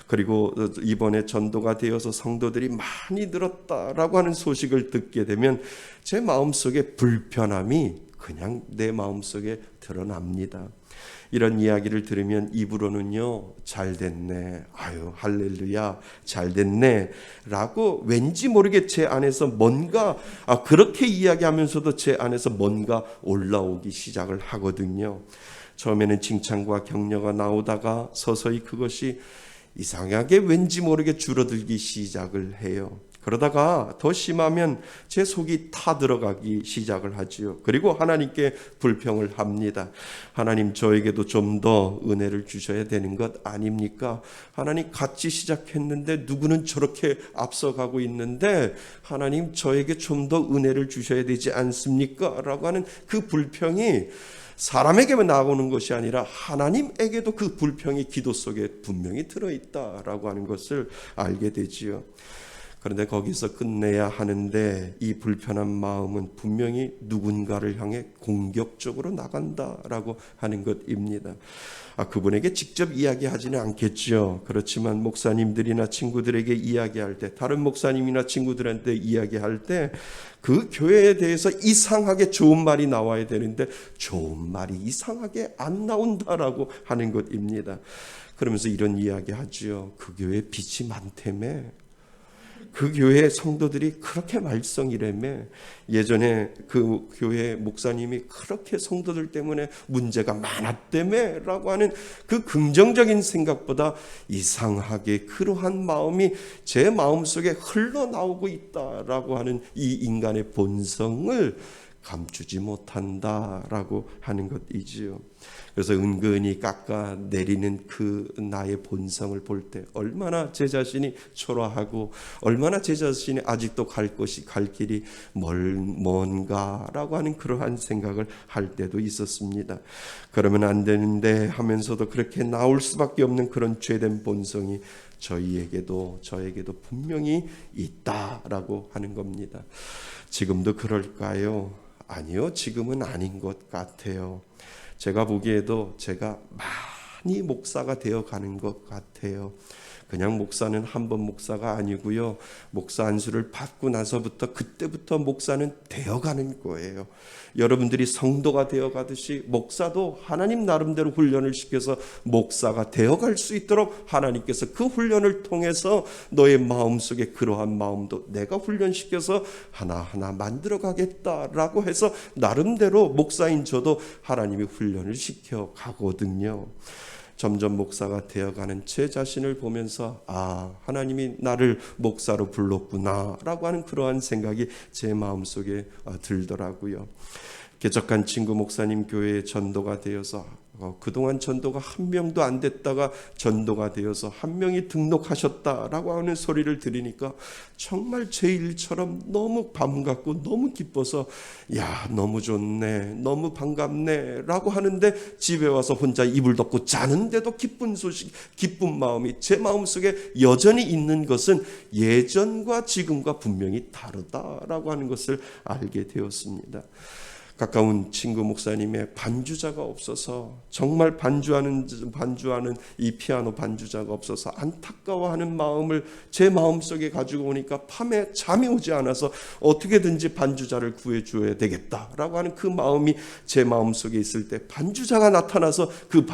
그리고 이번에 전도가 되어서 성도들이 많이 늘었다라고 하는 소식을 듣게 되면 제 마음속에 불편함이 그냥 내 마음속에 드러납니다. 이런 이야기를 들으면 입으로는요, 잘 됐네, 아유 할렐루야, 잘 됐네 라고 왠지 모르게 제 안에서 뭔가 그렇게 이야기하면서도 제 안에서 뭔가 올라오기 시작을 하거든요. 처음에는 칭찬과 격려가 나오다가 서서히 그것이 이상하게 왠지 모르게 줄어들기 시작을 해요. 그러다가 더 심하면 제 속이 타들어가기 시작을 하지요. 그리고 하나님께 불평을 합니다. 하나님, 저에게도 좀 더 은혜를 주셔야 되는 것 아닙니까? 하나님, 같이 시작했는데 누구는 저렇게 앞서가고 있는데 하나님, 저에게 좀 더 은혜를 주셔야 되지 않습니까? 라고 하는 그 불평이 사람에게만 나오는 것이 아니라 하나님에게도 그 불평이 기도 속에 분명히 들어있다라고 하는 것을 알게 되지요. 그런데 거기서 끝내야 하는데 이 불편한 마음은 분명히 누군가를 향해 공격적으로 나간다라고 하는 것입니다. 그분에게 직접 이야기하지는 않겠죠. 그렇지만 목사님들이나 친구들에게 이야기할 때, 다른 목사님이나 친구들한테 이야기할 때 그 교회에 대해서 이상하게 좋은 말이 나와야 되는데 좋은 말이 이상하게 안 나온다라고 하는 것입니다. 그러면서 이런 이야기 하죠. 그 교회에 빛이 많다며, 그 교회 성도들이 그렇게 말썽이라며, 예전에 그 교회 목사님이 그렇게 성도들 때문에 문제가 많았다며 라고 하는 그 긍정적인 생각보다 이상하게 그러한 마음이 제 마음속에 흘러나오고 있다라고 하는 이 인간의 본성을 감추지 못한다라고 하는 것이지요. 그래서 은근히 깎아내리는 그 나의 본성을 볼 때 얼마나 제 자신이 초라하고 얼마나 제 자신이 아직도 갈 길이 뭔가라고 하는 그러한 생각을 할 때도 있었습니다. 그러면 안 되는데 하면서도 그렇게 나올 수밖에 없는 그런 죄된 본성이 저에게도 분명히 있다라고 하는 겁니다. 지금도 그럴까요? 아니요, 지금은 아닌 것 같아요. 제가 보기에도 제가 많이 목사가 되어 가는 것 같아요. 그냥 목사는 한 번 목사가 아니고요. 목사 안수를 받고 나서부터 그때부터 목사는 되어가는 거예요. 여러분들이 성도가 되어가듯이 목사도 하나님 나름대로 훈련을 시켜서 목사가 되어갈 수 있도록 하나님께서 그 훈련을 통해서 너의 마음속에 그러한 마음도 내가 훈련시켜서 하나하나 만들어가겠다라고 해서 나름대로 목사인 저도 하나님이 훈련을 시켜 가거든요. 점점 목사가 되어가는 제 자신을 보면서 하나님이 나를 목사로 불렀구나 라고 하는 그러한 생각이 제 마음속에 들더라고요. 개척한 친구 목사님 교회에 전도가 되어서 그동안 전도가 한 명도 안 됐다가 전도가 되어서 한 명이 등록하셨다라고 하는 소리를 들으니까 정말 제 일처럼 너무 반갑고 너무 기뻐서 너무 좋네, 너무 반갑네 라고 하는데 집에 와서 혼자 이불 덮고 자는데도 기쁜 소식, 기쁜 마음이 제 마음속에 여전히 있는 것은 예전과 지금과 분명히 다르다라고 하는 것을 알게 되었습니다. 가까운 친구 목사님의 반주자가 없어서 정말 반주하는 이 피아노 반주자가 없어서 안타까워하는 마음을 제 마음속에 가지고 오니까 밤에 잠이 오지 않아서 어떻게든지 반주자를 구해줘야 되겠다라고 하는 그 마음이 제 마음속에 있을 때 반주자가 나타나서 그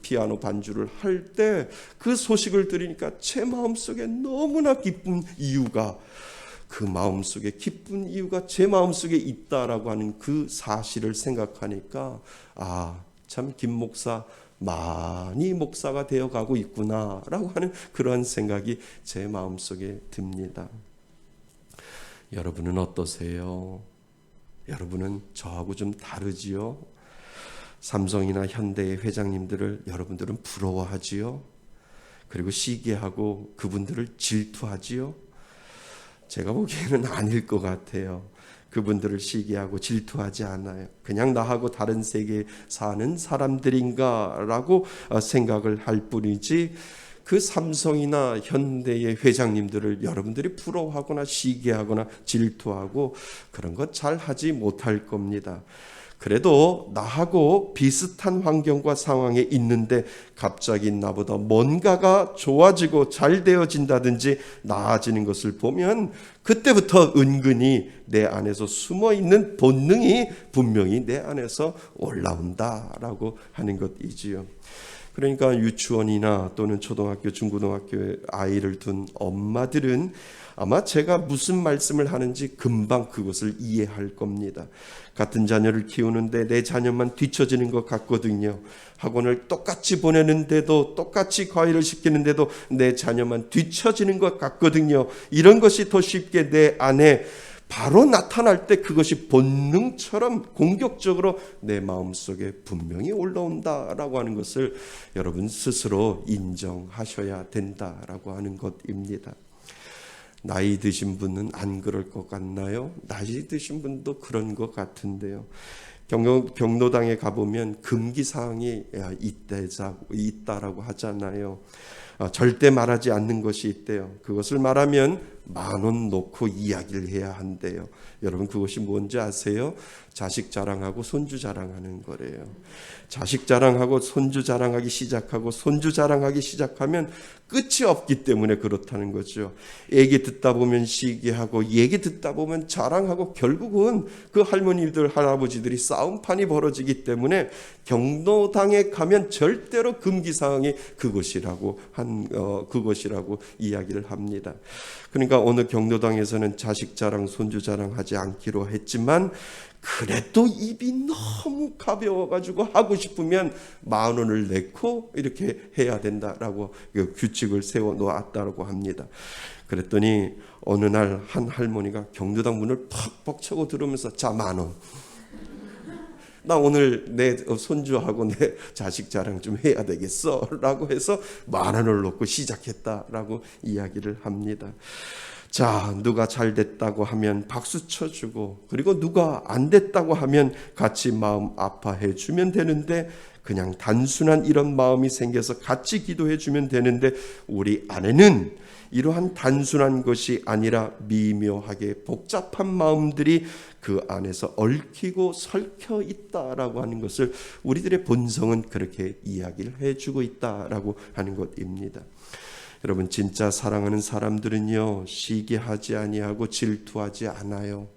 피아노 반주를 할 때 그 소식을 들으니까 제 마음속에 너무나 기쁜 이유가 그 마음속에 기쁜 이유가 제 마음속에 있다라고 하는 그 사실을 생각하니까 참 김 목사 많이 목사가 되어가고 있구나라고 하는 그런 생각이 제 마음속에 듭니다. 여러분은 어떠세요? 여러분은 저하고 좀 다르지요? 삼성이나 현대의 회장님들을 여러분들은 부러워하지요? 그리고 시기하고 그분들을 질투하지요? 제가 보기에는 아닐 것 같아요. 그분들을 시기하고 질투하지 않아요. 그냥 나하고 다른 세계에 사는 사람들인가라고 생각을 할 뿐이지 그 삼성이나 현대의 회장님들을 여러분들이 부러워하거나 시기하거나 질투하고 그런 것 잘 하지 못할 겁니다. 그래도 나하고 비슷한 환경과 상황에 있는데 갑자기 나보다 뭔가가 좋아지고 잘 되어진다든지 나아지는 것을 보면 그때부터 은근히 내 안에서 숨어있는 본능이 분명히 내 안에서 올라온다라고 하는 것이지요. 그러니까 유치원이나 또는 초등학교, 중고등학교에 아이를 둔 엄마들은 아마 제가 무슨 말씀을 하는지 금방 그것을 이해할 겁니다. 같은 자녀를 키우는데 내 자녀만 뒤처지는 것 같거든요. 학원을 똑같이 보내는데도 똑같이 과외를 시키는데도 내 자녀만 뒤처지는 것 같거든요. 이런 것이 더 쉽게 내 안에 바로 나타날 때 그것이 본능처럼 공격적으로 내 마음속에 분명히 올라온다라고 하는 것을 여러분 스스로 인정하셔야 된다라고 하는 것입니다. 나이 드신 분은 안 그럴 것 같나요? 나이 드신 분도 그런 것 같은데요. 경로당에 가보면 금기사항이 있다라고 하잖아요. 절대 말하지 않는 것이 있대요. 그것을 말하면 10,000원 놓고 이야기를 해야 한대요. 여러분 그것이 뭔지 아세요? 자식 자랑하고 손주 자랑하는 거래요. 자식 자랑하고 손주 자랑하기 시작하고 손주 자랑하기 시작하면 끝이 없기 때문에 그렇다는 거죠. 얘기 듣다 보면 시기하고 얘기 듣다 보면 자랑하고 결국은 그 할머니들 할아버지들이 싸움판이 벌어지기 때문에 경로당에 가면 절대로 금기사항이 그것이라고 이야기를 합니다. 그러니까 오늘 경로당에서는 자식 자랑, 손주 자랑하지 않기로 했지만 그래도 입이 너무 가벼워가지고 하고 싶으면 10,000원을 내고 이렇게 해야 된다라고 규칙을 세워 놓았다고 합니다. 그랬더니 어느 날 한 할머니가 경로당 문을 퍽퍽 쳐고 들어오면서 자 10,000원. 나 오늘 내 손주하고 내 자식 자랑 좀 해야 되겠어 라고 해서 10,000원을 놓고 시작했다라고 이야기를 합니다. 자, 누가 잘 됐다고 하면 박수 쳐주고 그리고 누가 안 됐다고 하면 같이 마음 아파해 주면 되는데 그냥 단순한 이런 마음이 생겨서 같이 기도해 주면 되는데 우리 안에는 이러한 단순한 것이 아니라 미묘하게 복잡한 마음들이 그 안에서 얽히고 설켜 있다라고 하는 것을 우리들의 본성은 그렇게 이야기를 해주고 있다라고 하는 것입니다. 여러분, 진짜 사랑하는 사람들은요, 시기하지 아니하고 질투하지 않아요.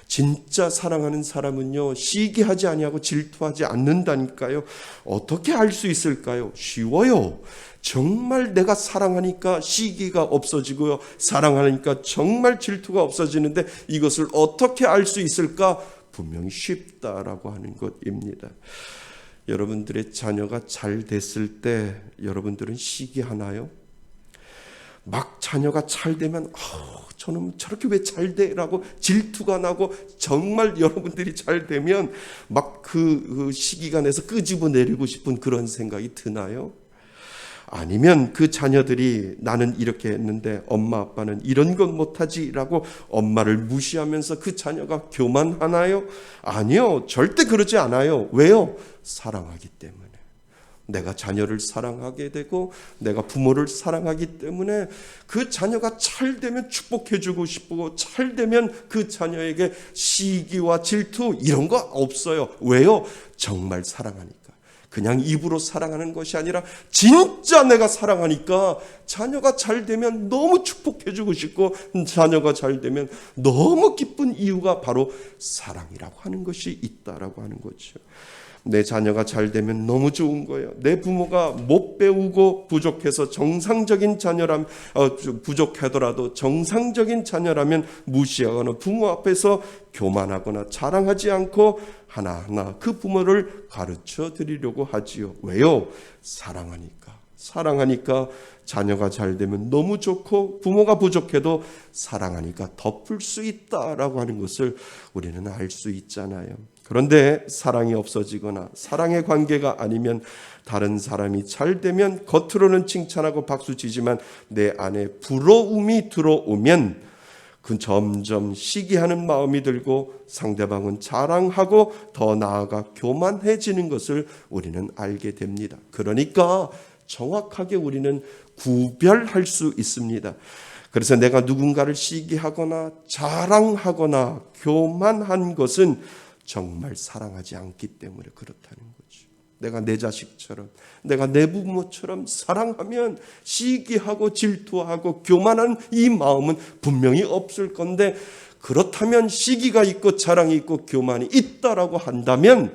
진짜 사랑하는 사람은요, 시기하지 아니하고 질투하지 않는다니까요. 어떻게 알 수 있을까요? 쉬워요. 정말 내가 사랑하니까 시기가 없어지고요, 사랑하니까 정말 질투가 없어지는데 이것을 어떻게 알 수 있을까? 분명히 쉽다라고 하는 것입니다. 여러분들의 자녀가 잘 됐을 때 여러분들은 시기하나요? 막 자녀가 잘 되면 저는 저렇게 왜 잘 돼? 라고 질투가 나고, 정말 여러분들이 잘 되면 막 그 시기간에서 끄집어내리고 싶은 그런 생각이 드나요? 아니면 그 자녀들이 나는 이렇게 했는데 엄마 아빠는 이런 건 못하지 라고 엄마를 무시하면서 그 자녀가 교만하나요? 아니요, 절대 그러지 않아요. 왜요? 사랑하기 때문에. 내가 자녀를 사랑하게 되고 내가 부모를 사랑하기 때문에 그 자녀가 잘 되면 축복해주고 싶고, 잘 되면 그 자녀에게 시기와 질투 이런 거 없어요. 왜요? 정말 사랑하니까. 그냥 입으로 사랑하는 것이 아니라 진짜 내가 사랑하니까 자녀가 잘 되면 너무 축복해주고 싶고, 자녀가 잘 되면 너무 기쁜 이유가 바로 사랑이라고 하는 것이 있다라고 하는 거죠. 내 자녀가 잘 되면 너무 좋은 거예요. 내 부모가 못 배우고 부족해서 정상적인 자녀라면, 부족하더라도 정상적인 자녀라면 무시하거나 부모 앞에서 교만하거나 자랑하지 않고 하나하나 그 부모를 가르쳐 드리려고 하지요. 왜요? 사랑하니까. 사랑하니까 자녀가 잘 되면 너무 좋고, 부모가 부족해도 사랑하니까 덮을 수 있다라고 하는 것을 우리는 알 수 있잖아요. 그런데 사랑이 없어지거나 사랑의 관계가 아니면, 다른 사람이 잘 되면 겉으로는 칭찬하고 박수치지만 내 안에 부러움이 들어오면 그 점점 시기하는 마음이 들고 상대방은 자랑하고 더 나아가 교만해지는 것을 우리는 알게 됩니다. 그러니까 정확하게 우리는 구별할 수 있습니다. 그래서 내가 누군가를 시기하거나 자랑하거나 교만한 것은 정말 사랑하지 않기 때문에 그렇다는 거죠. 내가 내 자식처럼, 내가 내 부모처럼 사랑하면 시기하고 질투하고 교만한 이 마음은 분명히 없을 건데, 그렇다면 시기가 있고 자랑이 있고 교만이 있다라고 한다면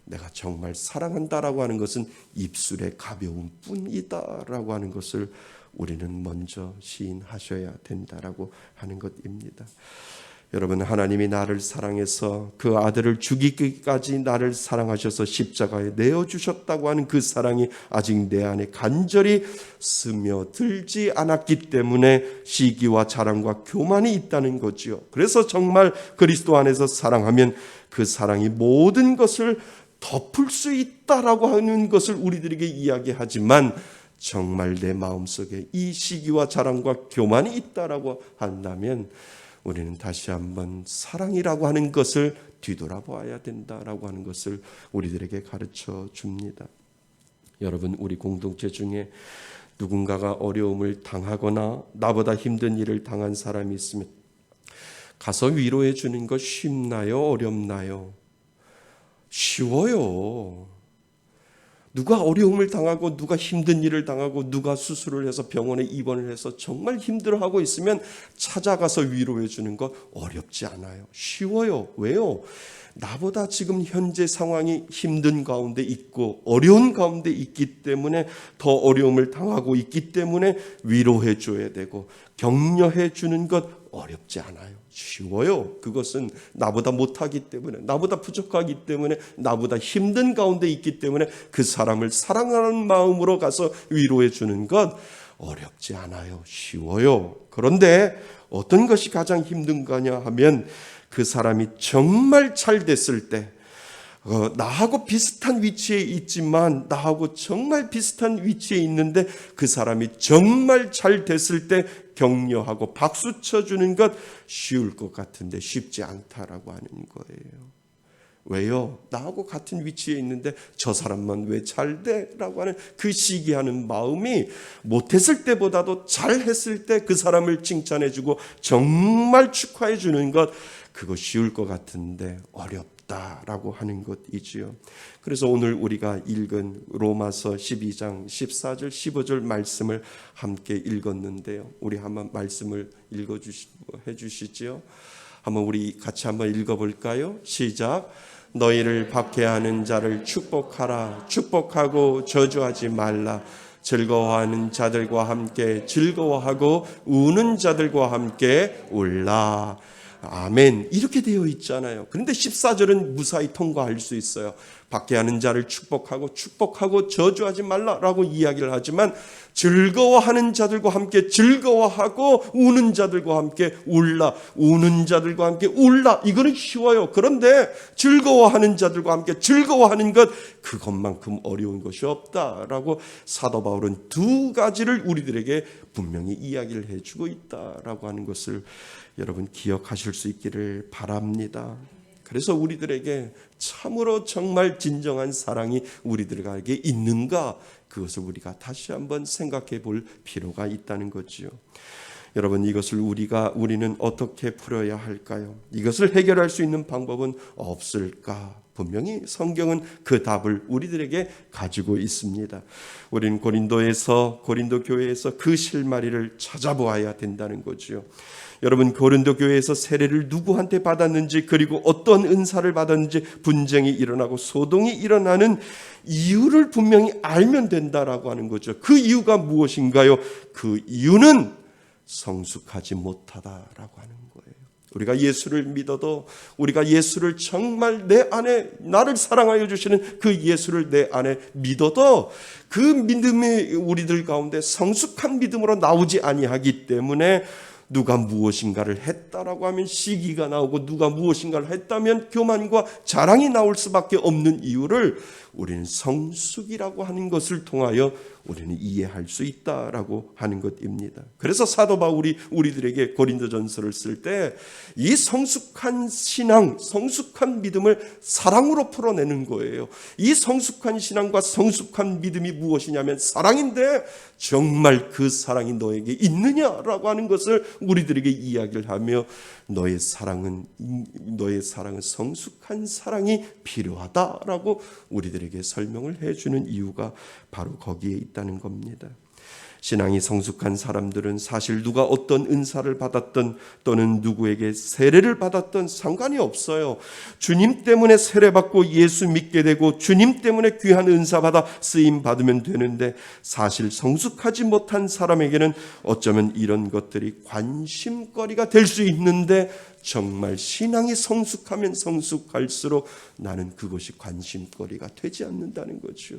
내가 정말 사랑한다라고 하는 것은 입술의 가벼움 뿐이다라고 하는 것을 우리는 먼저 시인하셔야 된다라고 하는 것입니다. 여러분, 하나님이 나를 사랑해서 그 아들을 죽이기까지 나를 사랑하셔서 십자가에 내어주셨다고 하는 그 사랑이 아직 내 안에 간절히 스며들지 않았기 때문에 시기와 자랑과 교만이 있다는 거지요. 그래서 정말 그리스도 안에서 사랑하면 그 사랑이 모든 것을 덮을 수 있다라고 하는 것을 우리들에게 이야기하지만, 정말 내 마음속에 이 시기와 자랑과 교만이 있다라고 한다면 우리는 다시 한번 사랑이라고 하는 것을 뒤돌아봐야 된다라고 하는 것을 우리들에게 가르쳐 줍니다. 여러분, 우리 공동체 중에 누군가가 어려움을 당하거나 나보다 힘든 일을 당한 사람이 있으면 가서 위로해 주는 것 쉽나요? 어렵나요? 쉬워요. 누가 어려움을 당하고 누가 힘든 일을 당하고 누가 수술을 해서 병원에 입원을 해서 정말 힘들어하고 있으면 찾아가서 위로해 주는 거 어렵지 않아요. 쉬워요. 왜요? 나보다 지금 현재 상황이 힘든 가운데 있고 어려운 가운데 있기 때문에, 더 어려움을 당하고 있기 때문에 위로해 줘야 되고 격려해 주는 것 어렵지 않아요. 쉬워요. 그것은 나보다 못하기 때문에, 나보다 부족하기 때문에, 나보다 힘든 가운데 있기 때문에 그 사람을 사랑하는 마음으로 가서 위로해 주는 것 어렵지 않아요. 쉬워요. 그런데 어떤 것이 가장 힘든 거냐 하면, 그 사람이 정말 잘 됐을 때, 나하고 비슷한 위치에 있지만, 나하고 정말 비슷한 위치에 있는데 그 사람이 정말 잘 됐을 때 격려하고 박수 쳐주는 것 쉬울 것 같은데 쉽지 않다라고 하는 거예요. 왜요? 나하고 같은 위치에 있는데 저 사람만 왜 잘 돼? 라고 하는 그 시기하는 마음이 못했을 때보다도 잘했을 때 그 사람을 칭찬해주고 정말 축하해주는 것, 그거 쉬울 것 같은데 어렵다라고 하는 것이지요. 그래서 오늘 우리가 읽은 로마서 12장 14절 15절 말씀을 함께 읽었는데요. 우리 한번 말씀을 해주시지요. 한번 우리 같이 한번 읽어볼까요? 시작. 너희를 박해하는 자를 축복하라. 축복하고 저주하지 말라. 즐거워하는 자들과 함께 즐거워하고 우는 자들과 함께 울라. 아멘. 이렇게 되어 있잖아요. 그런데 14절은 무사히 통과할 수 있어요. 박해하는 자를 축복하고 저주하지 말라라고 이야기를 하지만 즐거워하는 자들과 함께 즐거워하고 우는 자들과 함께 울라. 우는 자들과 함께 울라. 이거는 쉬워요. 그런데 즐거워하는 자들과 함께 즐거워하는 것, 그것만큼 어려운 것이 없다라고 사도 바울은 두 가지를 우리들에게 분명히 이야기를 해주고 있다라고 하는 것을 여러분 기억하실 수 있기를 바랍니다. 그래서 우리들에게 참으로 정말 진정한 사랑이 우리들에게 있는가, 그것을 우리가 다시 한번 생각해 볼 필요가 있다는 거지요. 여러분, 이것을 우리는 어떻게 풀어야 할까요? 이것을 해결할 수 있는 방법은 없을까? 분명히 성경은 그 답을 우리들에게 가지고 있습니다. 우리는 고린도 교회에서 그 실마리를 찾아보아야 된다는 거죠. 여러분, 고린도 교회에서 세례를 누구한테 받았는지, 그리고 어떤 은사를 받았는지 분쟁이 일어나고 소동이 일어나는 이유를 분명히 알면 된다라고 하는 거죠. 그 이유가 무엇인가요? 그 이유는 성숙하지 못하다라고 하는 거예요. 우리가 예수를 믿어도, 우리가 예수를 정말 내 안에 나를 사랑하여 주시는 그 예수를 내 안에 믿어도 그 믿음이 우리들 가운데 성숙한 믿음으로 나오지 아니하기 때문에 누가 무엇인가를 했다라고 하면 시기가 나오고, 누가 무엇인가를 했다면 교만과 자랑이 나올 수밖에 없는 이유를 우리는 성숙이라고 하는 것을 통하여 우리는 이해할 수 있다라고 하는 것입니다. 그래서 사도 바울이 우리들에게 고린도전서를 쓸 때 이 성숙한 신앙, 성숙한 믿음을 사랑으로 풀어내는 거예요. 이 성숙한 신앙과 성숙한 믿음이 무엇이냐면 사랑인데, 정말 그 사랑이 너에게 있느냐라고 하는 것을 우리들에게 이야기를 하며, 너의 사랑은 성숙한 사랑이 필요하다라고 우리들에게 설명을 해주는 이유가 바로 거기에 있다는 겁니다. 신앙이 성숙한 사람들은 사실 누가 어떤 은사를 받았든 또는 누구에게 세례를 받았든 상관이 없어요. 주님 때문에 세례받고 예수 믿게 되고 주님 때문에 귀한 은사 받아 쓰임 받으면 되는데, 사실 성숙하지 못한 사람에게는 어쩌면 이런 것들이 관심거리가 될 수 있는데, 정말 신앙이 성숙하면 성숙할수록 나는 그것이 관심거리가 되지 않는다는 거죠.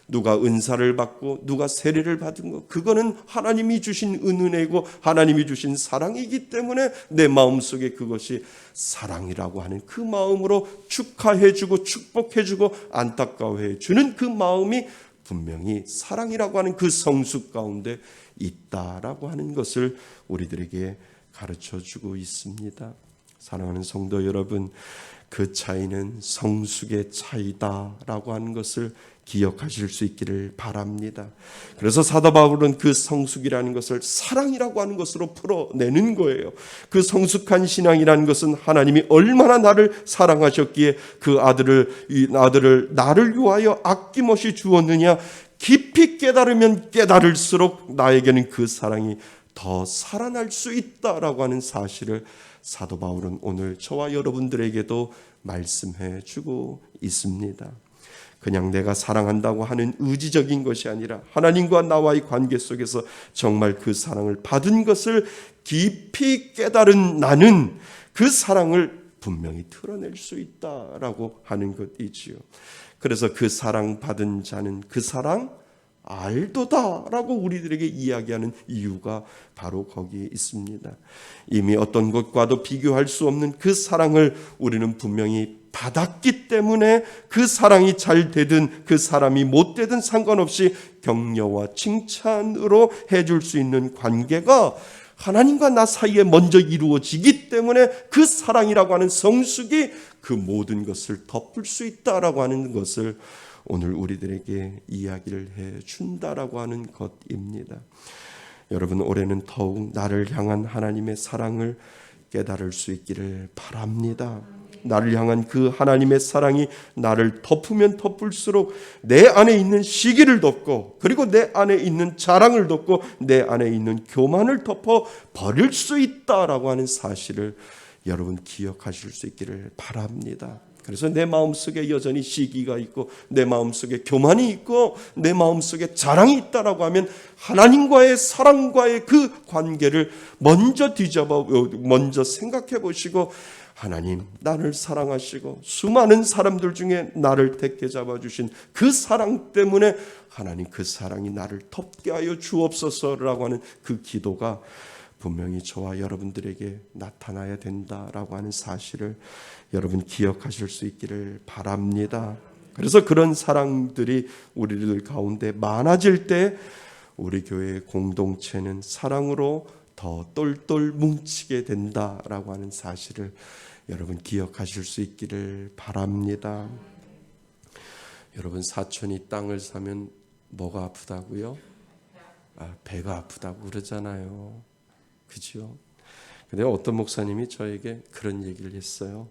누가 은사를 받고 누가 세례를 받은 것, 그거는 하나님이 주신 은혜고 하나님이 주신 사랑이기 때문에 내 마음속에 그것이 사랑이라고 하는 그 마음으로 축하해주고 축복해주고 안타까워해주는 그 마음이 분명히 사랑이라고 하는 그 성숙 가운데 있다라고 하는 것을 우리들에게 가르쳐주고 있습니다. 사랑하는 성도 여러분, 그 차이는 성숙의 차이다라고 하는 것을 기억하실 수 있기를 바랍니다. 그래서 사도 바울은 그 성숙이라는 것을 사랑이라고 하는 것으로 풀어내는 거예요. 그 성숙한 신앙이라는 것은 하나님이 얼마나 나를 사랑하셨기에 그 아들을 나를 위하여 아낌없이 주었느냐, 깊이 깨달으면 깨달을수록 나에게는 그 사랑이 더 살아날 수 있다라고 하는 사실을 사도 바울은 오늘 저와 여러분들에게도 말씀해 주고 있습니다. 그냥 내가 사랑한다고 하는 의지적인 것이 아니라 하나님과 나와의 관계 속에서 정말 그 사랑을 받은 것을 깊이 깨달은 나는 그 사랑을 분명히 드러낼 수 있다라고 하는 것이지요. 그래서 그 사랑 받은 자는 그 사랑 알도다라고 우리들에게 이야기하는 이유가 바로 거기에 있습니다. 이미 어떤 것과도 비교할 수 없는 그 사랑을 우리는 분명히 받았기 때문에 그 사랑이 잘 되든 그 사람이 못 되든 상관없이 격려와 칭찬으로 해줄 수 있는 관계가 하나님과 나 사이에 먼저 이루어지기 때문에 그 사랑이라고 하는 성숙이 그 모든 것을 덮을 수 있다라고 하는 것을 오늘 우리들에게 이야기를 해 준다라고 하는 것입니다. 여러분, 올해는 더욱 나를 향한 하나님의 사랑을 깨달을 수 있기를 바랍니다. 나를 향한 그 하나님의 사랑이 나를 덮으면 덮을수록 내 안에 있는 시기를 덮고, 그리고 내 안에 있는 자랑을 덮고, 내 안에 있는 교만을 덮어 버릴 수 있다라고 하는 사실을 여러분 기억하실 수 있기를 바랍니다. 그래서 내 마음속에 여전히 시기가 있고, 내 마음속에 교만이 있고, 내 마음속에 자랑이 있다라고 하면 하나님과의 사랑과의 그 관계를 먼저 먼저 생각해 보시고, 하나님, 나를 사랑하시고 수많은 사람들 중에 나를 택해 잡아주신 그 사랑 때문에 하나님, 그 사랑이 나를 덮게 하여 주옵소서라고 하는 그 기도가 분명히 저와 여러분들에게 나타나야 된다라고 하는 사실을 여러분 기억하실 수 있기를 바랍니다. 그래서 그런 사랑들이 우리들 가운데 많아질 때 우리 교회의 공동체는 사랑으로 더 똘똘 뭉치게 된다라고 하는 사실을 여러분 기억하실 수 있기를 바랍니다. 여러분, 사촌이 땅을 사면 뭐가 아프다고요? 배가 아프다고 그러잖아요. 그죠? 근데 어떤 목사님이 저에게 그런 얘기를 했어요.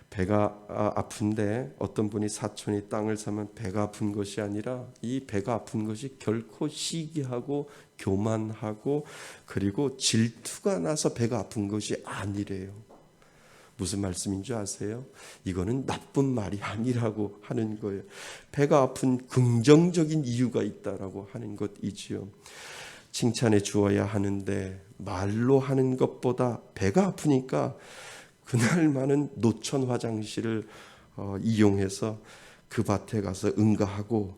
배가 아픈데 어떤 분이 사촌이 땅을 사면 배가 아픈 것이 아니라 이 배가 아픈 것이 결코 시기하고 교만하고 그리고 질투가 나서 배가 아픈 것이 아니래요. 무슨 말씀인 줄 아세요? 이거는 나쁜 말이 아니라고 하는 거예요. 배가 아픈 긍정적인 이유가 있다라고 하는 것이지요. 칭찬해 주어야 하는데 말로 하는 것보다 배가 아프니까 그날만은 노천 화장실을 이용해서 그 밭에 가서 응가하고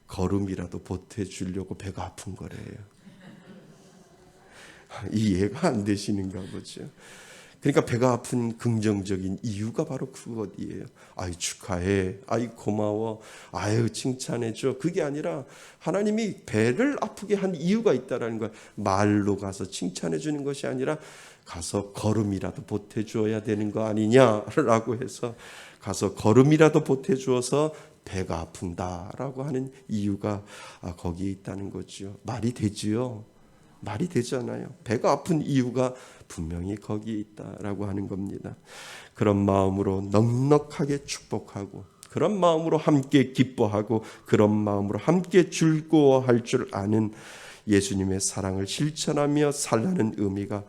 걸음이라도 보태주려고 배가 아픈 거래요. 이해가 안 되시는가 보죠. 그러니까 배가 아픈 긍정적인 이유가 바로 그것이에요. 아이 축하해, 아이 고마워, 아유 칭찬해줘. 그게 아니라 하나님이 배를 아프게 한 이유가 있다라는 거야. 말로 가서 칭찬해 주는 것이 아니라 가서 걸음이라도 보태주어야 되는 거 아니냐라고 해서 가서 걸음이라도 보태주어서 배가 아픈다라고 하는 이유가 거기에 있다는 거죠. 말이 되지요? 말이 되잖아요. 배가 아픈 이유가 분명히 거기에 있다라고 하는 겁니다. 그런 마음으로 넉넉하게 축복하고, 그런 마음으로 함께 기뻐하고, 그런 마음으로 함께 즐거워할 줄 아는 예수님의 사랑을 실천하며 살라는 의미가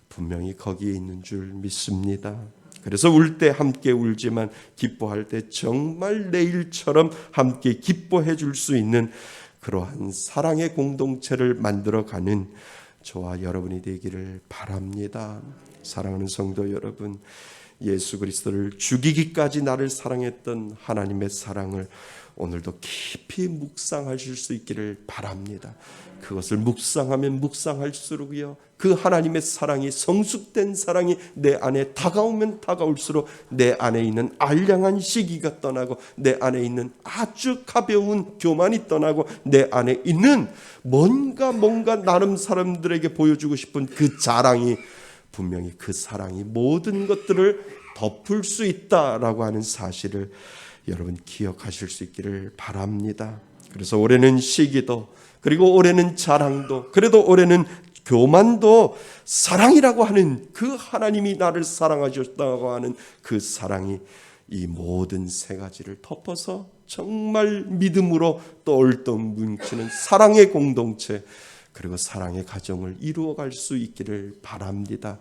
분명히 거기에 있는 줄 믿습니다. 그래서 울 때 함께 울지만 기뻐할 때 정말 내일처럼 함께 기뻐해 줄 수 있는 그러한 사랑의 공동체를 만들어가는 저와 여러분이 되기를 바랍니다. 사랑하는 성도 여러분, 예수 그리스도를 죽이기까지 나를 사랑했던 하나님의 사랑을 오늘도 깊이 묵상하실 수 있기를 바랍니다. 그것을 묵상하면 묵상할수록요, 그 하나님의 사랑이, 성숙된 사랑이 내 안에 다가오면 다가올수록 내 안에 있는 알량한 시기가 떠나고, 내 안에 있는 아주 가벼운 교만이 떠나고, 내 안에 있는 뭔가 나름 사람들에게 보여주고 싶은 그 자랑이, 분명히 그 사랑이 모든 것들을 덮을 수 있다라고 하는 사실을 여러분 기억하실 수 있기를 바랍니다. 그래서 올해는 시기도, 그리고 올해는 자랑도, 그래도 올해는 교만도 사랑이라고 하는 그 하나님이 나를 사랑하셨다고 하는 그 사랑이 이 모든 세 가지를 덮어서 정말 믿음으로 똘똘 뭉치는 사랑의 공동체, 그리고 사랑의 가정을 이루어갈 수 있기를 바랍니다.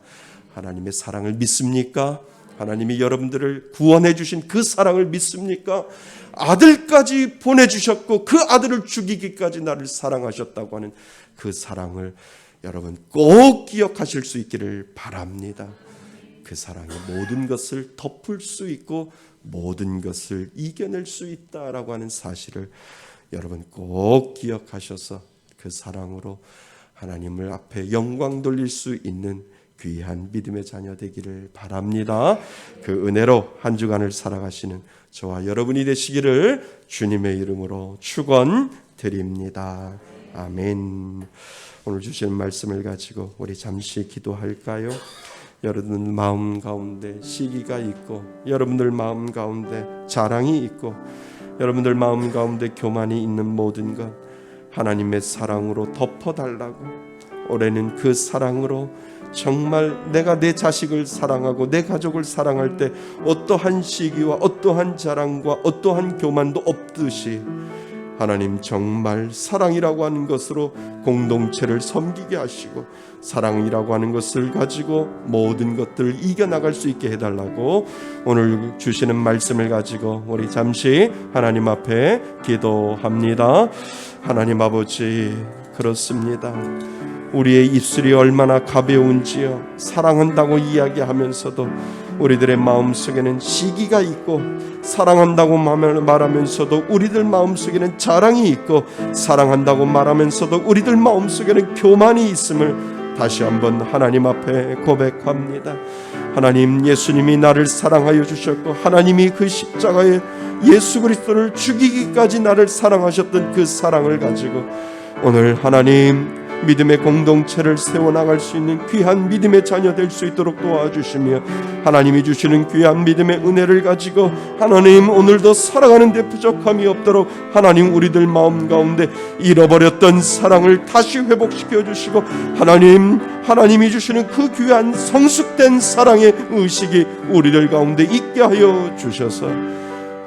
하나님의 사랑을 믿습니까? 하나님이 여러분들을 구원해 주신 그 사랑을 믿습니까? 아들까지 보내주셨고 그 아들을 죽이기까지 나를 사랑하셨다고 하는 그 사랑을 여러분 꼭 기억하실 수 있기를 바랍니다. 그 사랑이 모든 것을 덮을 수 있고 모든 것을 이겨낼 수 있다라고 하는 사실을 여러분 꼭 기억하셔서 그 사랑으로 하나님을 앞에 영광 돌릴 수 있는 귀한 믿음의 자녀 되기를 바랍니다. 그 은혜로 한 주간을 살아가시는 저와 여러분이 되시기를 주님의 이름으로 축원드립니다. 아멘. 오늘 주시는 말씀을 가지고 우리 잠시 기도할까요? 여러분들 마음 가운데 시기가 있고, 여러분들 마음 가운데 자랑이 있고, 여러분들 마음 가운데 교만이 있는 모든 것 하나님의 사랑으로 덮어달라고, 올해는 그 사랑으로 정말 내가 내 자식을 사랑하고 내 가족을 사랑할 때 어떠한 시기와 어떠한 자랑과 어떠한 교만도 없듯이 하나님 정말 사랑이라고 하는 것으로 공동체를 섬기게 하시고, 사랑이라고 하는 것을 가지고 모든 것들을 이겨나갈 수 있게 해달라고 오늘 주시는 말씀을 가지고 우리 잠시 하나님 앞에 기도합니다. 하나님 아버지, 그렇습니다. 우리의 입술이 얼마나 가벼운지요. 사랑한다고 이야기하면서도 우리들의 마음속에는 시기가 있고, 사랑한다고 말하면서도 우리들 마음속에는 자랑이 있고, 사랑한다고 말하면서도 우리들 마음속에는 교만이 있음을 다시 한번 하나님 앞에 고백합니다. 하나님, 예수님이 나를 사랑하여 주셨고, 하나님이 그 십자가에 예수 그리스도를 죽이기까지 나를 사랑하셨던 그 사랑을 가지고 오늘 하나님 믿음의 공동체를 세워나갈 수 있는 귀한 믿음의 자녀 될 수 있도록 도와주시며, 하나님이 주시는 귀한 믿음의 은혜를 가지고 하나님 오늘도 살아가는 데 부족함이 없도록 하나님 우리들 마음 가운데 잃어버렸던 사랑을 다시 회복시켜 주시고, 하나님이 주시는 그 귀한 성숙된 사랑의 의식이 우리들 가운데 있게 하여 주셔서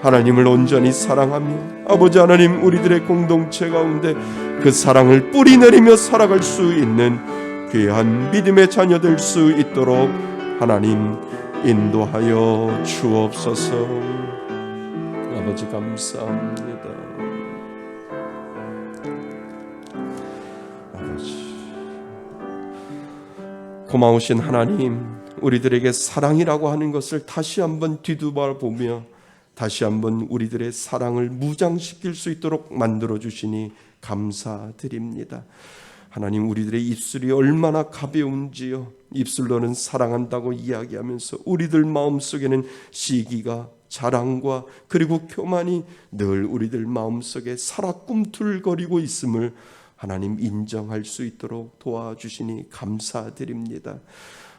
하나님을 온전히 사랑하며 아버지 하나님 우리들의 공동체 가운데 그 사랑을 뿌리내리며 살아갈 수 있는 귀한 믿음의 자녀 될 수 있도록 하나님 인도하여 주옵소서. 아버지 감사합니다. 아버지 고마우신 하나님, 우리들에게 사랑이라고 하는 것을 다시 한번 뒤돌아보며 다시 한번 우리들의 사랑을 무장시킬 수 있도록 만들어 주시니 감사드립니다. 하나님, 우리들의 입술이 얼마나 가벼운지요. 입술로는 사랑한다고 이야기하면서 우리들 마음속에는 시기가, 자랑과 그리고 교만이 늘 우리들 마음속에 살아 꿈틀거리고 있음을 하나님 인정할 수 있도록 도와주시니 감사드립니다.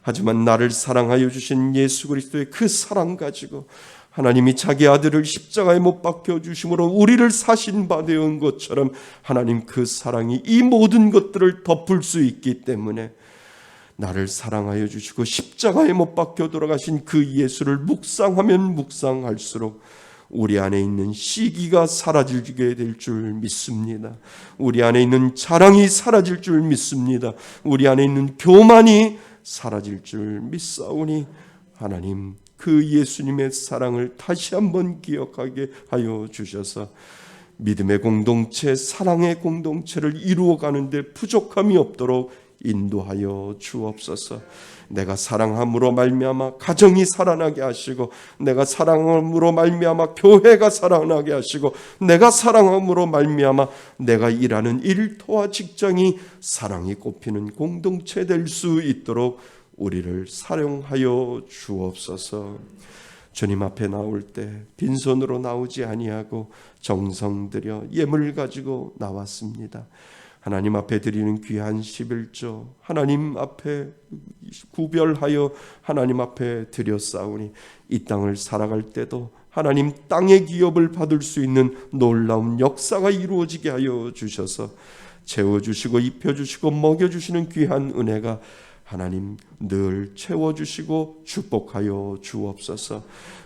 하지만 나를 사랑하여 주신 예수 그리스도의 그 사랑 가지고 하나님이 자기 아들을 십자가에 못 박혀 주심으로 우리를 사신 바 되온 것처럼 하나님 그 사랑이 이 모든 것들을 덮을 수 있기 때문에 나를 사랑하여 주시고 십자가에 못 박혀 돌아가신 그 예수를 묵상하면 묵상할수록 우리 안에 있는 시기가 사라지게 될 줄 믿습니다. 우리 안에 있는 자랑이 사라질 줄 믿습니다. 우리 안에 있는 교만이 사라질 줄 믿사오니 하나님 그 예수님의 사랑을 다시 한번 기억하게 하여 주셔서 믿음의 공동체, 사랑의 공동체를 이루어가는데 부족함이 없도록 인도하여 주옵소서. 내가 사랑함으로 말미암아 가정이 살아나게 하시고, 내가 사랑함으로 말미암아 교회가 살아나게 하시고, 내가 사랑함으로 말미암아 내가 일하는 일터와 직장이 사랑이 꼽히는 공동체 될 수 있도록 우리를 사용하여 주옵소서. 주님 앞에 나올 때 빈손으로 나오지 아니하고 정성 들여 예물 가지고 나왔습니다. 하나님 앞에 드리는 귀한 11조 하나님 앞에 구별하여 하나님 앞에 드렸사오니 이 땅을 살아갈 때도 하나님 땅의 기업을 받을 수 있는 놀라운 역사가 이루어지게 하여 주셔서 채워주시고 입혀주시고 먹여주시는 귀한 은혜가 하나님 늘 채워주시고 축복하여 주옵소서.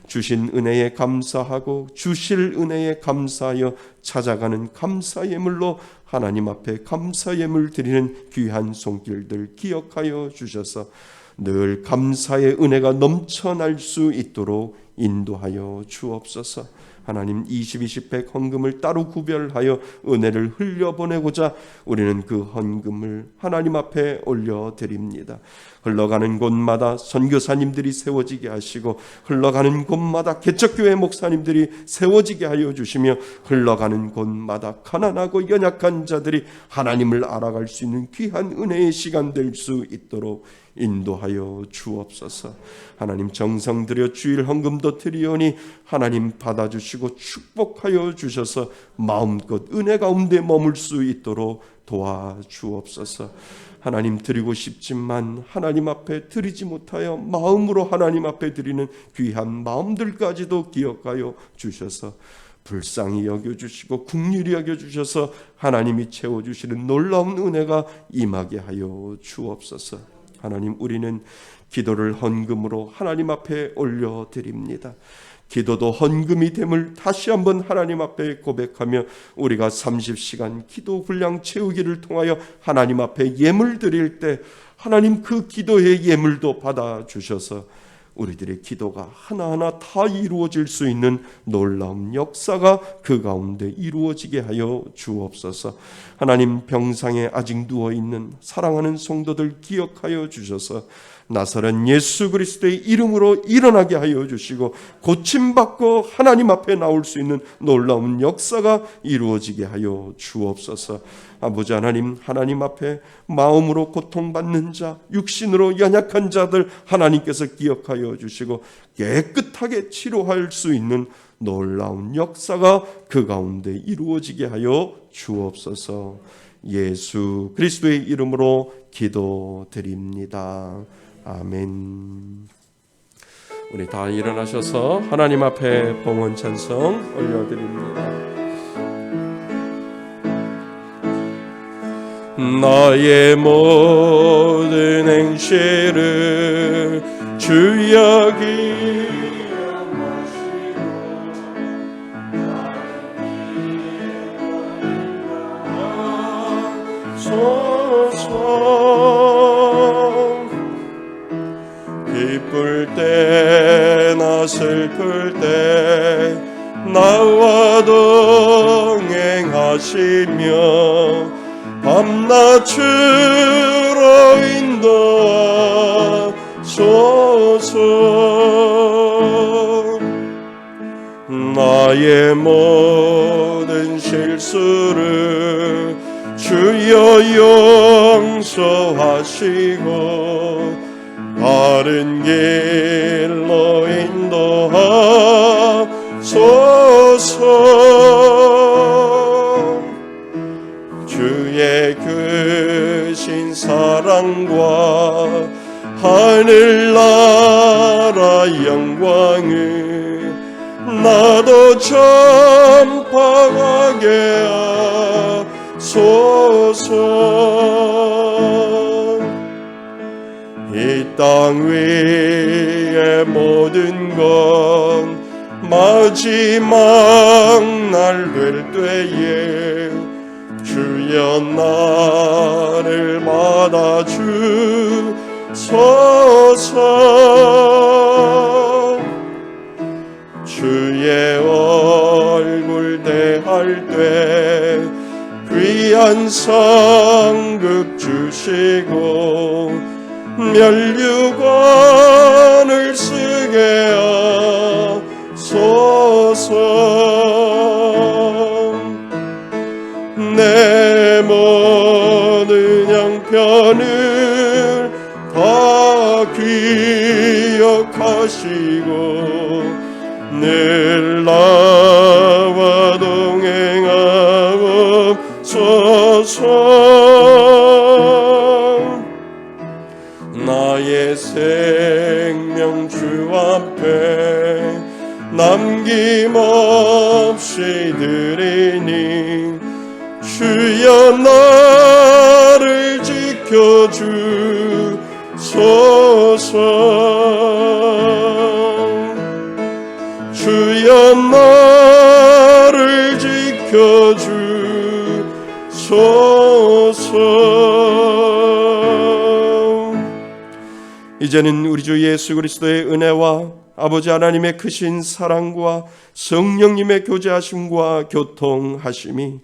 주신 은혜에 감사하고 주실 은혜에 감사하여 찾아가는 감사 예물로 하나님 앞에 감사 예물 드리는 귀한 손길들 기억하여 주셔서 늘 감사의 은혜가 넘쳐날 수 있도록 인도하여 주옵소서. 하나님 22,10백 헌금을 따로 구별하여 은혜를 흘려보내고자 우리는 그 헌금을 하나님 앞에 올려드립니다. 흘러가는 곳마다 선교사님들이 세워지게 하시고 흘러가는 곳마다 개척교회 목사님들이 세워지게 하여 주시며 흘러가는 곳마다 가난하고 연약한 자들이 하나님을 알아갈 수 있는 귀한 은혜의 시간 될 수 있도록 인도하여 주옵소서. 하나님 정성 들여 주일 헌금도 드리오니 하나님 받아주시고 축복하여 주셔서 마음껏 은혜 가운데 머물 수 있도록 도와주옵소서. 하나님 드리고 싶지만 하나님 앞에 드리지 못하여 마음으로 하나님 앞에 드리는 귀한 마음들까지도 기억하여 주셔서 불쌍히 여겨주시고 긍휼히 여겨주셔서 하나님이 채워주시는 놀라운 은혜가 임하게 하여 주옵소서. 하나님, 우리는 기도를 헌금으로 하나님 앞에 올려드립니다. 기도도 헌금이 됨을 다시 한번 하나님 앞에 고백하며 우리가 30시간 기도 분량 채우기를 통하여 하나님 앞에 예물 드릴 때 하나님 그 기도의 예물도 받아주셔서 우리들의 기도가 하나하나 다 이루어질 수 있는 놀라운 역사가 그 가운데 이루어지게 하여 주옵소서. 하나님, 병상에 아직 누워있는 사랑하는 성도들 기억하여 주셔서 나사렛 예수 그리스도의 이름으로 일어나게 하여 주시고 고침받고 하나님 앞에 나올 수 있는 놀라운 역사가 이루어지게 하여 주옵소서. 아버지 하나님, 하나님 앞에 마음으로 고통받는 자, 육신으로 연약한 자들 하나님께서 기억하여 주시고 깨끗하게 치료할 수 있는 놀라운 역사가 그 가운데 이루어지게 하여 주옵소서. 예수 그리스도의 이름으로 기도드립니다. 아멘. 우리 다 일어나셔서 하나님 앞에 봉헌 찬송 올려드립니다. 나의 모든 행실을 주여 기억하시고 기쁠 때나 슬플 때 나와 동행하시며 밤낮 주로 인도하소서. 나의 모든 실수를 주여 용서하시고 바른 길로 인도하소서. 주의 크신 사랑과 하늘나라 영광을 나도 전파하게 하소서. 이 땅 위의 모든 건 마지막 날 될 때에 주여 나를 받아주소서. 주의 얼굴 대할 때 귀한 상급 주시고 면류관을 쓰게 하소서. 내 모든 형편을 다 기억하시고 늘 나와 동행하옵소서. 나의 생명 주 앞에 남김없이 드리니 주여 나를 지켜주소서. 주여 나를 지켜주소서. 이제는 우리 주 예수 그리스도의 은혜와 아버지 하나님의 크신 사랑과 성령님의 교제하심과 교통하심이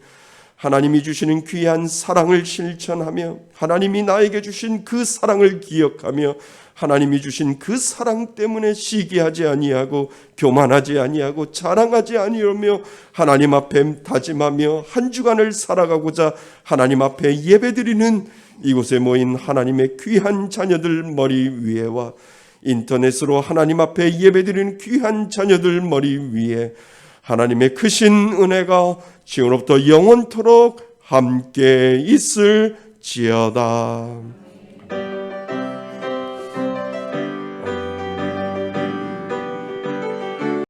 하나님이 주시는 귀한 사랑을 실천하며 하나님이 나에게 주신 그 사랑을 기억하며 하나님이 주신 그 사랑 때문에 시기하지 아니하고 교만하지 아니하고 자랑하지 아니하며 하나님 앞에 다짐하며 한 주간을 살아가고자 하나님 앞에 예배드리는 이곳에 모인 하나님의 귀한 자녀들 머리 위에와 인터넷으로 하나님 앞에 예배드리는 귀한 자녀들 머리 위에 하나님의 크신 은혜가 지금부터 영원토록 함께 있을지어다.